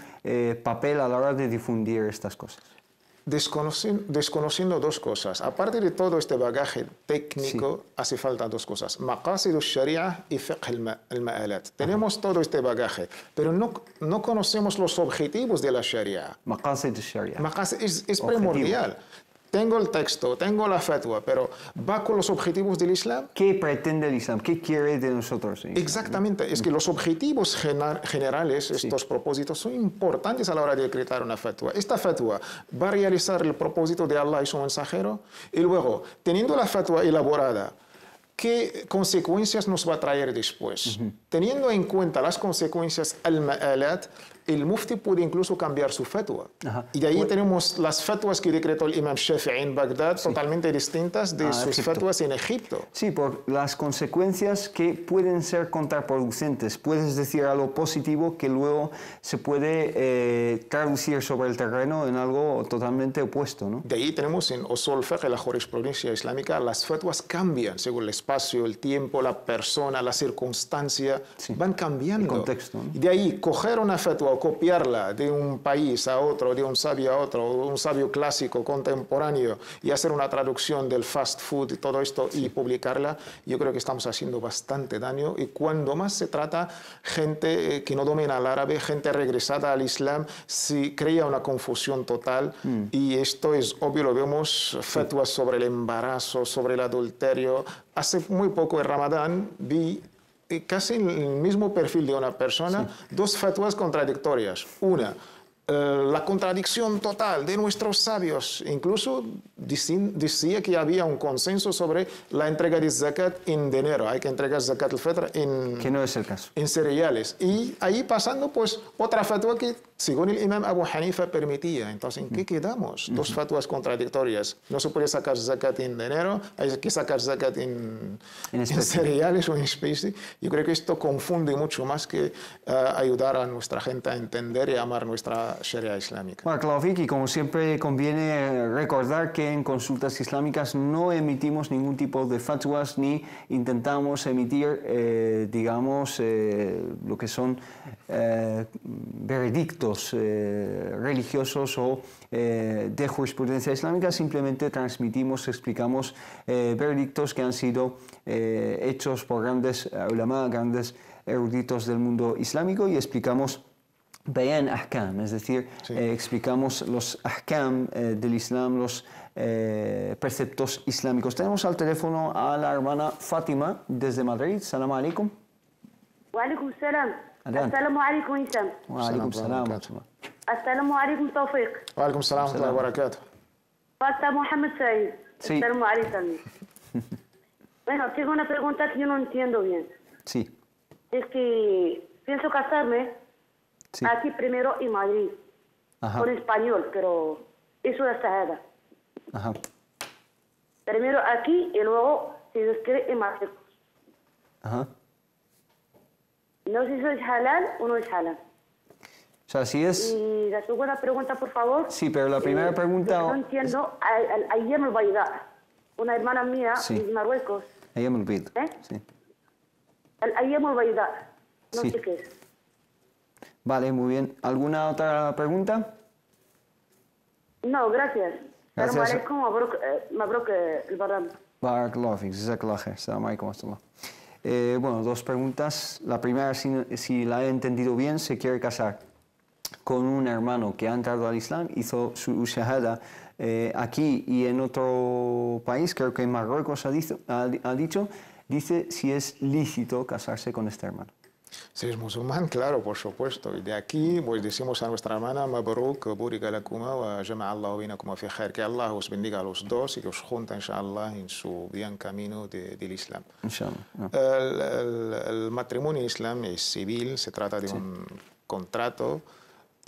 papel a la hora de difundir estas cosas. Desconociendo dos cosas. Aparte de todo este bagaje técnico, hace falta dos cosas. Maqasid al-Sharia y fiqh al-Ma'alat. Tenemos todo este bagaje, pero no conocemos los objetivos de la Sharia. Maqasid al-Sharia. Es primordial. Tengo el texto, tengo la fatwa, pero ¿va con los objetivos del Islam? ¿Qué pretende el Islam? ¿Qué quiere de nosotros? Exactamente. Es que los objetivos generales, estos propósitos, son importantes a la hora de decretar una fatwa. Esta fatwa va a realizar el propósito de Allah y su mensajero. Y luego, teniendo la fatwa elaborada, ¿qué consecuencias nos va a traer después? Teniendo en cuenta las consecuencias al-ma'alat, el mufti puede incluso cambiar su fatwa. Y de ahí tenemos las fatwas que decretó el imam Shafi'i en Bagdad, totalmente distintas de sus fatwas en Egipto. Sí, por las consecuencias que pueden ser contraproducentes. Puedes decir algo positivo que luego se puede traducir sobre el terreno en algo totalmente opuesto, ¿no? De ahí tenemos en usul fiqh, la jurisprudencia islámica, las fatwas cambian según el espacio, el tiempo, la persona, la circunstancia, van cambiando. El contexto, ¿no? Y de ahí coger una fatwa, copiarla de un país a otro, de un sabio a otro, un sabio clásico, contemporáneo, y hacer una traducción del fast food y todo esto y publicarla, yo creo que estamos haciendo bastante daño. Y cuando más se trata gente que no domina el árabe, gente regresada al Islam, se crea una confusión total. Y esto es obvio, lo vemos, fatwas sobre el embarazo, sobre el adulterio. Hace muy poco en Ramadán vi casi el mismo perfil de una persona, dos fatwas contradictorias. Una, la contradicción total de nuestros sabios. Incluso decía que había un consenso sobre la entrega de zakat en dinero. Hay que entregar zakat al-fitr que no es el caso. En cereales. Y ahí pasando, pues, otra fatwa que, según el imam Abu Hanifa, permitía. Entonces, ¿en qué quedamos? Dos fatwas contradictorias. No se puede sacar zakat en dinero, hay que sacar zakat en cereales o en especie. Yo creo que esto confunde mucho más que ayudar a nuestra gente a entender y amar nuestra Sharia islámica. Bueno, y como siempre conviene recordar que en Consultas Islámicas no emitimos ningún tipo de fatwas ni intentamos emitir, digamos, lo que son veredictos religiosos o de jurisprudencia islámica. Simplemente transmitimos, explicamos veredictos que han sido hechos por grandes ulama, grandes eruditos del mundo islámico, y explicamos bayan ahkam, es decir, explicamos los ahkam del Islam, los preceptos islámicos. Tenemos al teléfono a la hermana Fátima desde Madrid. Salam alaikum. Wa alaikum salam. Assalamu alaikum, Isam. Wa alaikum salam. Assalamu alaikum, Tawfiq. Wa alaikum salam wa barakatuh. Pasta Mohamed Said. Sí. Assalamu alaikum. Bueno, tengo una pregunta que yo no entiendo bien. Sí. Es que pienso casarme aquí primero en Madrid, con español, pero eso es Sahada. Primero aquí y luego, si Dios quiere, en Marruecos. No sé si eso es halal o no es halal. O sea, si es... Y la segunda pregunta, por favor. Sí, pero la primera pregunta... No entiendo, Ayem al-Baida, una hermana mía de Marruecos. Ayem al-Bid, sí. Ayem al-Baida, no sé qué es. Vale, muy bien. ¿Alguna otra pregunta? No, gracias. Gracias. Assalamu alaikum, mabruk al-Barram. Barakallahu fik, jazakallah khair. Assalamu alaikum wa bueno, dos preguntas. La primera, si la he entendido bien, se quiere casar con un hermano que ha entrado al Islam, hizo su shahada aquí y en otro país, creo que en Marruecos ha dicho, dice si es lícito casarse con este hermano. Si es musulmán, claro, por supuesto. Y de aquí, pues decimos a nuestra hermana, Mabruk, Burika lakuma, wa jama'a Allahu bainakuma fi khair, que Allah os bendiga a los dos y que os junta, inshallah, en su bien camino del Islam. Inshallah. El matrimonio en Islam es civil, se trata de un contrato.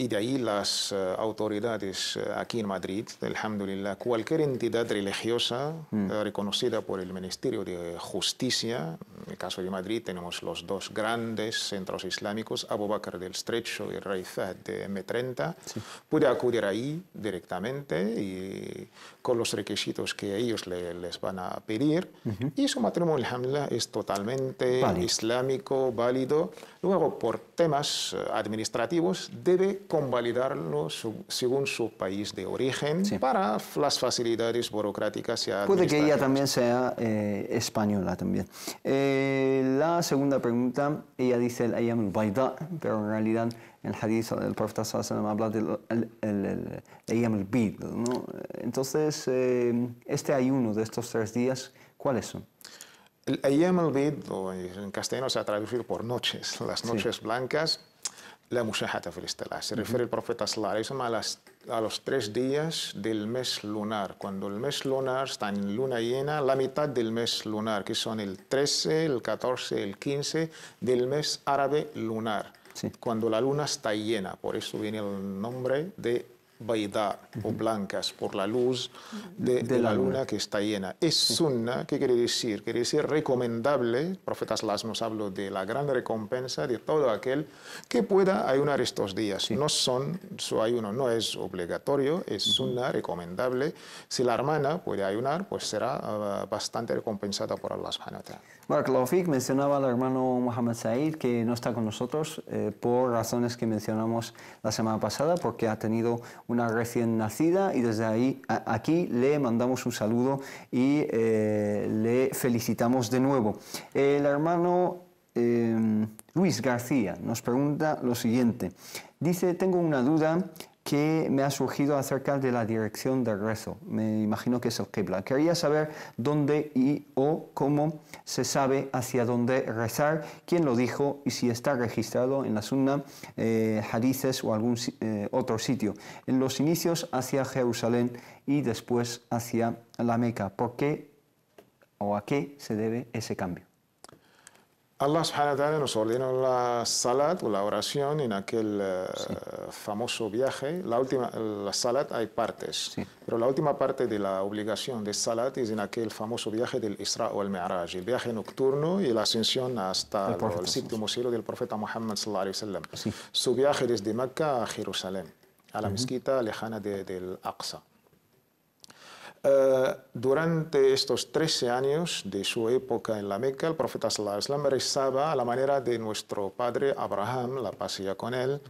Y de ahí las autoridades aquí en Madrid, alhamdulillah, cualquier entidad religiosa reconocida por el Ministerio de Justicia, en el caso de Madrid tenemos los dos grandes centros islámicos, Abu Bakr del Estrecho y Rey Fahd de M30, puede acudir ahí directamente y con los requisitos que ellos les van a pedir, y su matrimonio, alhamdulillah, es totalmente islámico, válido. Luego, por temas administrativos, debe convalidarlo según su país de origen para las facilidades burocráticas y administrativas. Puede que ella también sea española también. La segunda pregunta, ella dice el Ayam al-Baida, pero en realidad en el hadith del profeta sallallahu alaihi wasallam habla del Ayam al-Bid, ¿no? Entonces, este ayuno de estos 3 días, ¿cuáles son? El Ayam al-Bid, o en castellano se ha traducido por noches, las noches blancas, la mushahata fil istilah. Se refiere el profeta sallallahu alaihi wasallam a los 3 días del mes lunar. Cuando el mes lunar está en luna llena, la mitad del mes lunar, que son el 13, el 14, el 15 del mes árabe lunar. Cuando la luna está llena, por eso viene el nombre de Baida o blancas, por la luz de la luna que está llena. Es sunna, ¿qué quiere decir? Quiere decir recomendable. El profeta sallallahu nos habló de la gran recompensa de todo aquel que pueda ayunar estos días. No son, su ayuno no es obligatorio, es sunna, recomendable. Si la hermana puede ayunar, pues será bastante recompensada por Allah subhanahu wa ta'ala. Barakallahu fik, mencionaba al hermano Mohammed Said que no está con nosotros por razones que mencionamos la semana pasada, porque ha tenido una recién nacida y desde ahí aquí le mandamos un saludo y le felicitamos de nuevo. El hermano Luis García nos pregunta lo siguiente. Dice, tengo una duda que me ha surgido acerca de la dirección del rezo. Me imagino que es el Qibla. Quería saber dónde o cómo se sabe hacia dónde rezar, quién lo dijo y si está registrado en la Sunna, hadices o algún otro sitio. En los inicios hacia Jerusalén y después hacia la Meca. ¿Por qué o a qué se debe ese cambio? Allah subhanahu wa ta'ala nos ordenó la salat o la oración en aquel famoso viaje. La salat hay partes, pero la última parte de la obligación de salat es en aquel famoso viaje del Isra o el Mi'raj, el viaje nocturno y la ascensión hasta el séptimo cielo del profeta Muhammad sallallahu alaihi wasallam. Su viaje desde Mecca a Jerusalén, a la mezquita lejana del Aqsa. Durante estos 13 años de su época en la Meca, el profeta sallallahu alaihi wasallam rezaba a la manera de nuestro padre Abraham, la paz sea con él,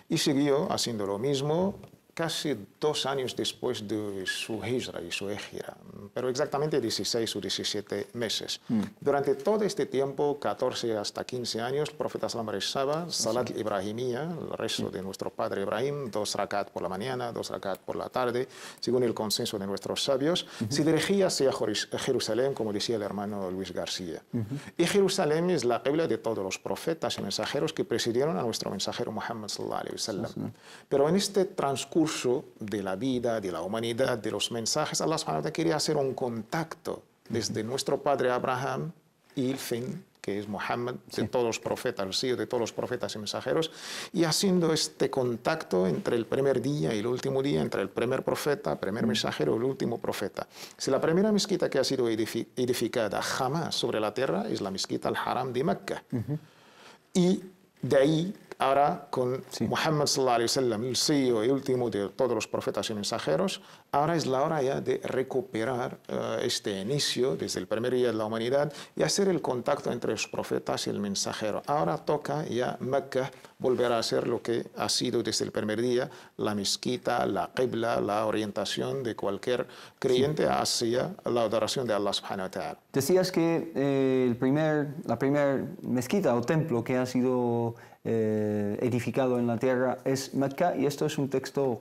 y siguió haciendo lo mismo casi 2 años después de su hijra y su égira, pero exactamente 16 o 17 meses. Durante todo este tiempo, 14 hasta 15 años, el profeta sallallahu alaihi wasallam rezaba salat ibrahimiyya, el rezo de nuestro padre Ibrahim, 2 rakat por la mañana, 2 rakat por la tarde, según el consenso de nuestros sabios. Se dirigía hacia Jerusalén, como decía el hermano Luis García. Y Jerusalén es la qibla de todos los profetas y mensajeros que presidieron a nuestro mensajero Muhammad sallallahu alaihi wasallam. Pero en este transcurso de la vida, de la humanidad, de los mensajes, Allah subhanahu wa ta'ala quería hacer un contacto desde nuestro padre Abraham y el fin, que es Muhammad, de todos los profetas, el sello de todos los profetas y mensajeros, y haciendo este contacto entre el primer día y el último día, entre el primer profeta, primer mensajero y el último profeta. Si la primera mezquita que ha sido edificada jamás sobre la tierra es la mezquita al-Haram de Mecca. Y de ahí Ahora, con Muhammad sallallahu alaihi wasallam, el sello y último de todos los profetas y mensajeros, ahora es la hora ya de recuperar este inicio desde el primer día de la humanidad y hacer el contacto entre los profetas y el mensajero. Ahora toca ya Mecca volver a ser lo que ha sido desde el primer día, la mezquita, la qibla, la orientación de cualquier creyente hacia la adoración de Allah subhanahu wa ta'ala. Decías que la primera mezquita o templo que ha sido edificado en la tierra es Mecca, y esto es un texto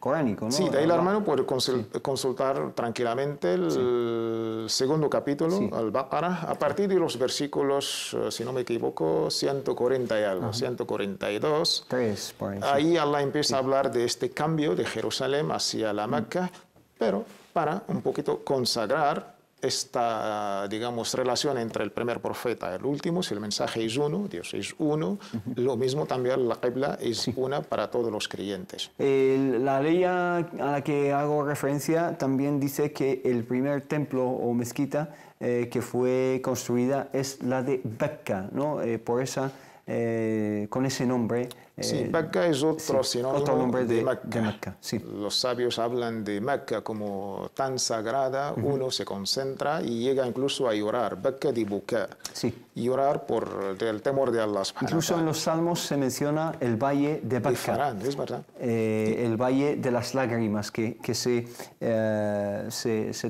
coránico, ¿no? Sí, de ahí el hermano puede consultar tranquilamente el segundo capítulo, Al-Baqarah, a partir de los versículos, si no me equivoco, 140 y algo, 142. 3, por ahí. Ahí Allah empieza a hablar de este cambio de Jerusalén hacia la Mecca, pero para un poquito consagrar esta, digamos, relación entre el primer profeta y el último. Si el mensaje es uno, Dios es uno, lo mismo también la qibla es una para todos los creyentes. La ley a la que hago referencia también dice que el primer templo o mezquita que fue construida es la de Mecca, ¿no? Por esa, con ese nombre. Sí, Mecca es otro sinónimo otro nombre de Mecca. Mecca. Sí. Los sabios hablan de Mecca como tan sagrada, uno se concentra y llega incluso a llorar. Mecca de buka. Sí. Llorar por el temor de Allah subhanahu wa ta'ala. Incluso en los salmos se menciona el valle de Mecca. Es verdad. El valle de las lágrimas, que se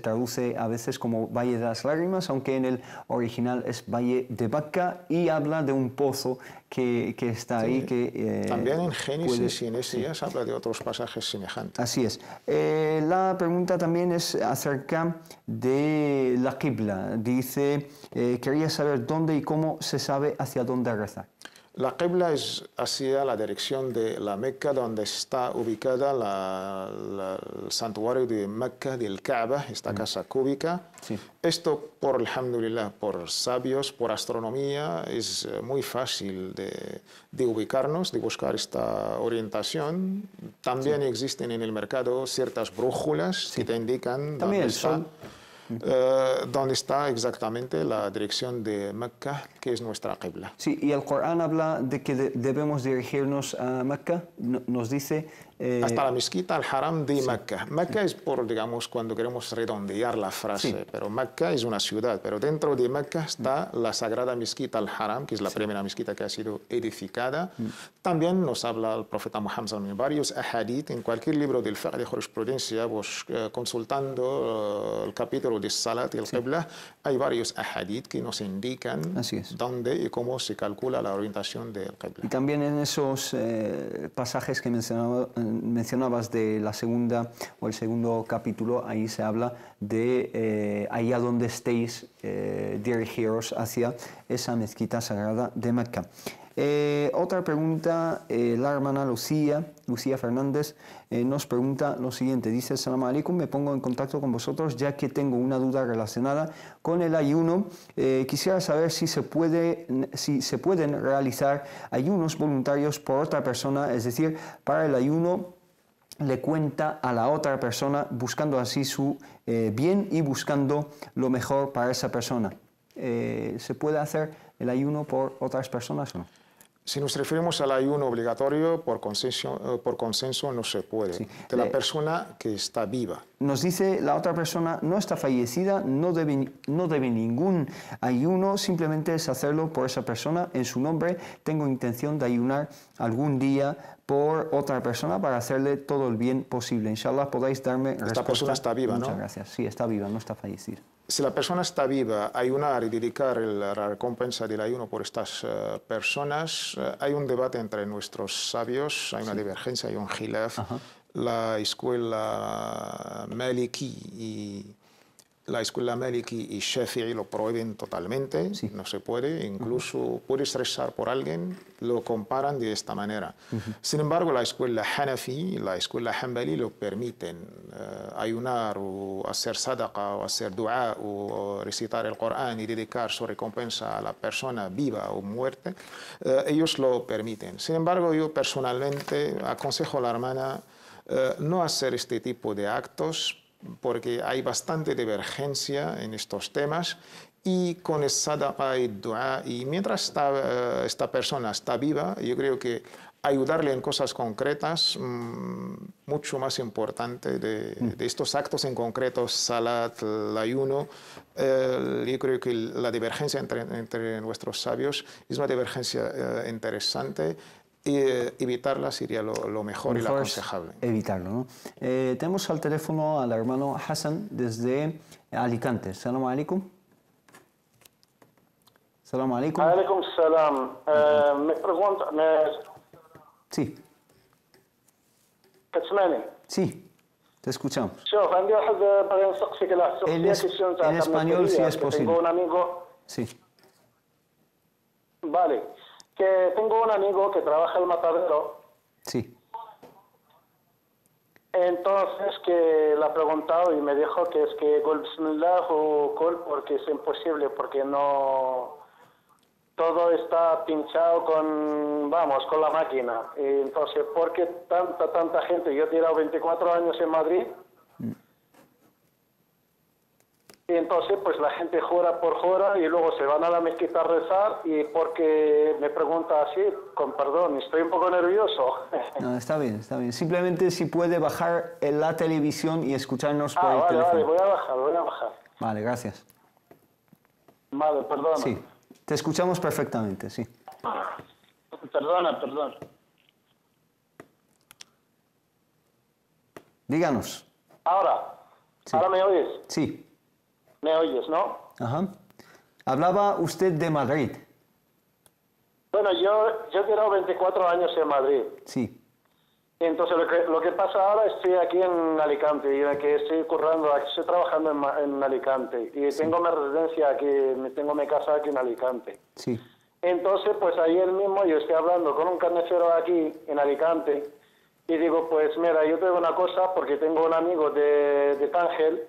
traduce a veces como valle de las lágrimas, aunque en el original es valle de Mecca, y habla de un pozo que está ahí, que también en Génesis y en Isaías habla de otros pasajes semejantes. Así es. La pregunta también es acerca de la qibla. Dice, quería saber dónde y cómo se sabe hacia dónde rezar. La qibla es hacia la dirección de la Meca, donde está ubicada el santuario de Meca, del Kaaba, esta casa cúbica. Sí. Esto, alhamdulillah, por sabios, por astronomía, es muy fácil de ubicarnos, de buscar esta orientación. También existen en el mercado ciertas brújulas que te indican dónde está exactamente la dirección de Mecca, que es nuestra qibla. Sí, y el Corán habla de que debemos dirigirnos a Mecca, nos dice... hasta la mezquita, al haram de Mecca. Mecca es por, digamos, cuando queremos redondear la frase, pero Mecca es una ciudad, pero dentro de Mecca está la sagrada mezquita, al haram, que es la primera mezquita que ha sido edificada. También nos habla el profeta Muhammad en varios ahadith, en cualquier libro del fiqh de jurisprudencia, consultando el capítulo de Salat y el Qibla, hay varios ahadith que nos indican dónde y cómo se calcula la orientación del Qibla. Y también en esos pasajes que mencionabas de la segunda o el segundo capítulo, ahí se habla de allá donde estéis, dirigiros hacia esa mezquita sagrada de Mecca. Otra pregunta, la hermana Lucía Fernández nos pregunta lo siguiente, dice: Assalamu alaikum, me pongo en contacto con vosotros ya que tengo una duda relacionada con el ayuno. Quisiera saber si se pueden realizar ayunos voluntarios por otra persona, es decir, para el ayuno le cuenta a la otra persona, buscando así su bien y buscando lo mejor para esa persona. ¿Se puede hacer el ayuno por otras personas o no? Si nos referimos al ayuno obligatorio, por consenso no se puede. De la persona que está viva. Nos dice la otra persona, no está fallecida, no debe ningún ayuno, simplemente es hacerlo por esa persona en su nombre. Tengo intención de ayunar algún día por otra persona para hacerle todo el bien posible. Inshallah podáis darme respuesta. Esta persona está viva, Muchas gracias. Sí, está viva, no está fallecida. Si la persona está viva, ayunar y dedicar la recompensa del ayuno por estas personas, hay un debate entre nuestros sabios, hay una divergencia, hay un khilaf. La escuela Maliki y Shafi'i lo prohíben totalmente, no se puede, incluso puedes rezar por alguien, lo comparan de esta manera. Sin embargo, la escuela Hanafi y la escuela Hanbali lo permiten, ayunar o hacer sadaqa o hacer dua o recitar el Corán y dedicar su recompensa a la persona viva o muerta, ellos lo permiten. Sin embargo, yo personalmente aconsejo a la hermana no hacer este tipo de actos, porque hay bastante divergencia en estos temas y con el sadaqa y dua. Y mientras esta persona está viva, yo creo que ayudarle en cosas concretas, mucho más importante de estos actos en concreto, salat, el ayuno. Yo creo que la divergencia entre nuestros sabios es una divergencia interesante. Y evitarla sería lo mejor y lo aconsejable. Evitarlo, ¿no? Tenemos al teléfono al hermano Hassan desde Alicante. Salam alaikum. Salam alaikum. Alaikum salam. Me pregunta... Sí. ¿Tسمعني؟ Sí, te escuchamos. شوف عندي واحد بغي نسقسيك على حسب en español si es posible. Tengo un amigo... Sí. Vale. Que tengo un amigo que trabaja en el matadero. Sí. Entonces que le ha preguntado y me dijo que es que Qul Bismillah o Qul porque es imposible, porque no... Todo está pinchado con la máquina. Y entonces, ¿por qué tanta gente? Yo he tirado 24 años en Madrid. Y entonces, pues la gente jura por jura y luego se van a la mezquita a rezar y porque me pregunta así, con perdón, estoy un poco nervioso. No, está bien, está bien. Simplemente si puede bajar en la televisión y escucharnos por el teléfono. Vale, voy a bajar. Vale, gracias. Vale, perdona. Sí, te escuchamos perfectamente, sí. Perdona. Díganos. Ahora, Sí. ¿ahora me oyes? Sí. ¿Me oyes, no? Ajá. Hablaba usted de Madrid. Bueno, yo he tirado 24 años en Madrid. Sí. Entonces, lo que pasa ahora, estoy aquí en Alicante, y que estoy currando, estoy trabajando en Alicante, y tengo mi residencia aquí, tengo mi casa aquí en Alicante. Sí. Entonces, pues ayer mismo yo estoy hablando con un carnicero aquí en Alicante, y digo, pues mira, yo te digo una cosa, porque tengo un amigo de Tángel,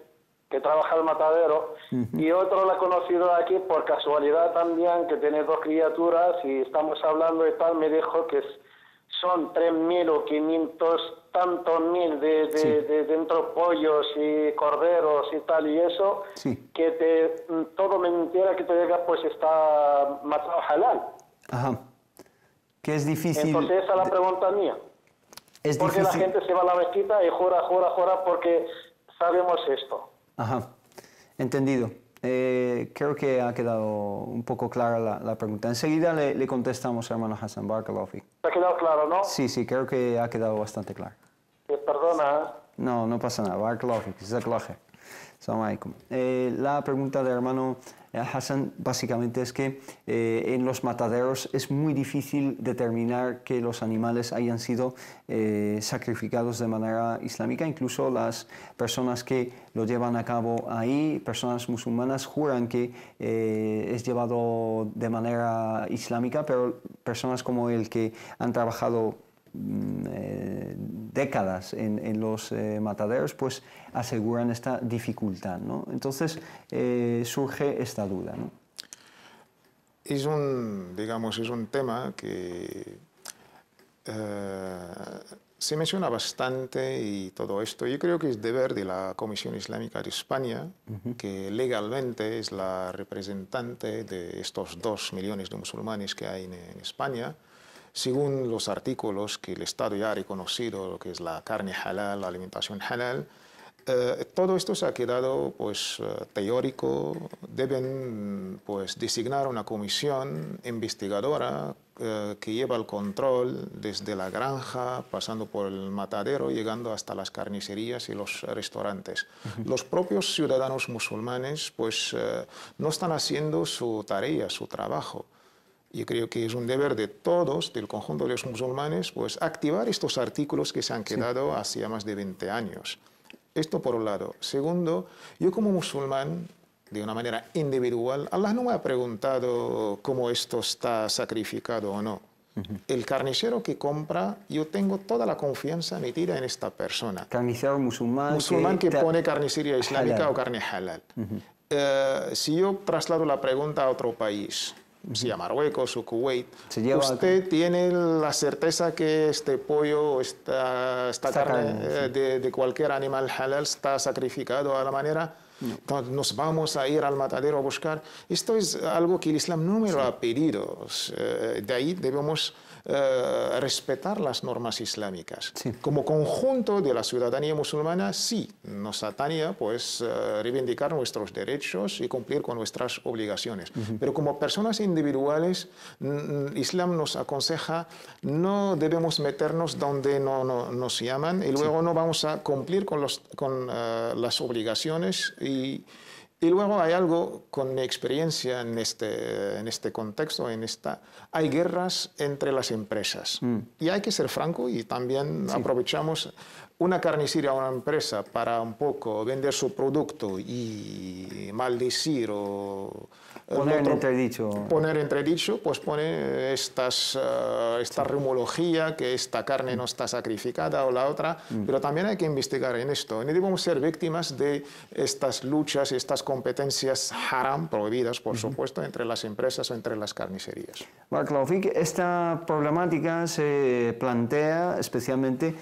que trabaja el matadero, y otro lo he conocido aquí por casualidad también, que tiene 2 criaturas, y estamos hablando y tal, me dijo que son 3.000 o 500 tantos mil de dentro pollos y corderos y tal, y eso, que todo mentira que te diga, pues está matado halal. Ajá. Que es difícil... Entonces esa es la pregunta mía. Es porque difícil... la gente se va a la mezquita y jura porque sabemos esto. Ajá, entendido. Creo que ha quedado un poco clara la pregunta. Enseguida le contestamos, hermano Hassan. Barakallahu fik. ¿Te ha quedado claro, no? Sí, creo que ha quedado bastante claro. Perdona. No pasa nada. Barakallahu fik. Jazakallahu khair. Assalamu alaikum. La pregunta del hermano Hassan básicamente es que en los mataderos es muy difícil determinar que los animales hayan sido sacrificados de manera islámica. Incluso las personas que lo llevan a cabo ahí, personas musulmanas, juran que es llevado de manera islámica, pero personas como él que han trabajado décadas en los mataderos, pues aseguran esta dificultad, ¿no? Entonces surge esta duda, ¿no? Es un tema que se menciona bastante y todo esto. Yo creo que es deber de la Comisión Islámica de España, que legalmente es la representante de estos 2 millones de musulmanes que hay en España, según los artículos que el Estado ya ha reconocido, lo que es la carne halal, la alimentación halal. Todo esto se ha quedado teórico. Deben designar una comisión investigadora que lleva el control desde la granja, pasando por el matadero, llegando hasta las carnicerías y los restaurantes. Los propios ciudadanos musulmanes no están haciendo su tarea, su trabajo. Yo creo que es un deber de todos, del conjunto de los musulmanes, activar estos artículos que se han quedado hace ya más de 20 años. Esto por un lado. Segundo, yo como musulmán, de una manera individual, Allah no me ha preguntado cómo esto está sacrificado o no. El carnicero que compra, yo tengo toda la confianza metida en esta persona. Carnicero musulmán que pone carnicería islámica halal. O carne halal. Si yo traslado la pregunta a otro país, si a Marruecos o Kuwait, usted tiene la certeza que este pollo, esta carne de cualquier animal halal está sacrificado a la manera. Entonces nos vamos a ir al matadero a buscar. Esto es algo que el Islam no me lo ha pedido. De ahí debemos respetar las normas islámicas. Como conjunto de la ciudadanía musulmana, sí, nos atañe pues, reivindicar nuestros derechos y cumplir con nuestras obligaciones. Pero como personas individuales, Islam nos aconseja no debemos meternos donde no nos llaman y luego no vamos a cumplir con las obligaciones. Y luego hay algo con mi experiencia en este contexto, hay guerras entre las empresas. Y hay que ser franco y también aprovechamos una carnicería o una empresa para un poco vender su producto y maldecir o poner en entredicho, pues pone esta rumología que esta carne no está sacrificada o la otra, pero también hay que investigar en esto. No debemos ser víctimas de estas luchas y estas competencias haram, prohibidas por supuesto, entre las empresas o entre las carnicerías. Barakallahu fik, esta problemática se plantea especialmente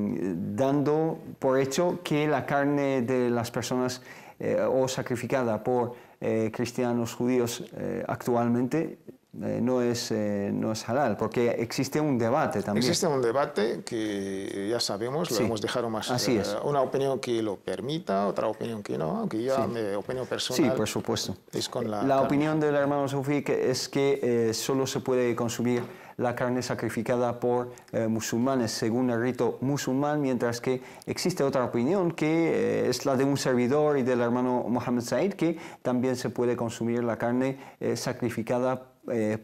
dando por hecho que la carne de las personas o sacrificada por cristianos judíos actualmente no es halal, porque existe un debate también. Existe un debate que ya sabemos, lo hemos dejado más. Así es. Una opinión que lo permita, otra opinión que no, aunque ya mi opinión personal. Sí, por supuesto. Es con la opinión del hermano Sufi es que solo se puede consumir la carne sacrificada por musulmanes según el rito musulmán, mientras que existe otra opinión que es la de un servidor y del hermano Mohammed Said, que también se puede consumir la carne sacrificada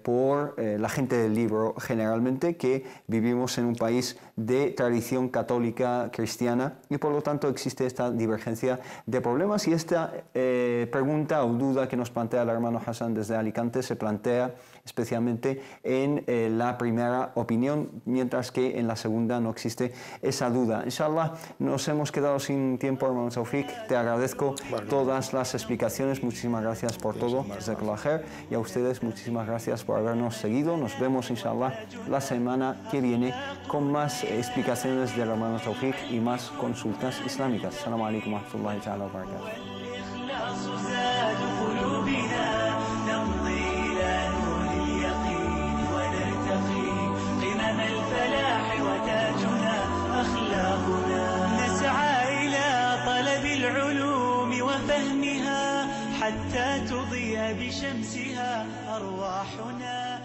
por la gente del libro, generalmente, que vivimos en un país de tradición católica cristiana y por lo tanto existe esta divergencia de problemas y esta pregunta o duda que nos plantea el hermano Hassan desde Alicante se plantea especialmente en la primera opinión, mientras que en la segunda no existe esa duda. Inshallah, nos hemos quedado sin tiempo, hermano Taufik. Te agradezco todas las explicaciones. Muchísimas gracias por todo. Jazakallah khair. Y a ustedes, muchísimas gracias por habernos seguido. Nos vemos, inshallah, la semana que viene con más explicaciones del hermano Taufik y más consultas islámicas. Assalamu alaikum wa rahmatullahi ta'ala wa barakatuh. الفلاح وتاجنا أخلاقنا نسعى إلى طلب العلوم وفهمها حتى تضيء بشمسها أرواحنا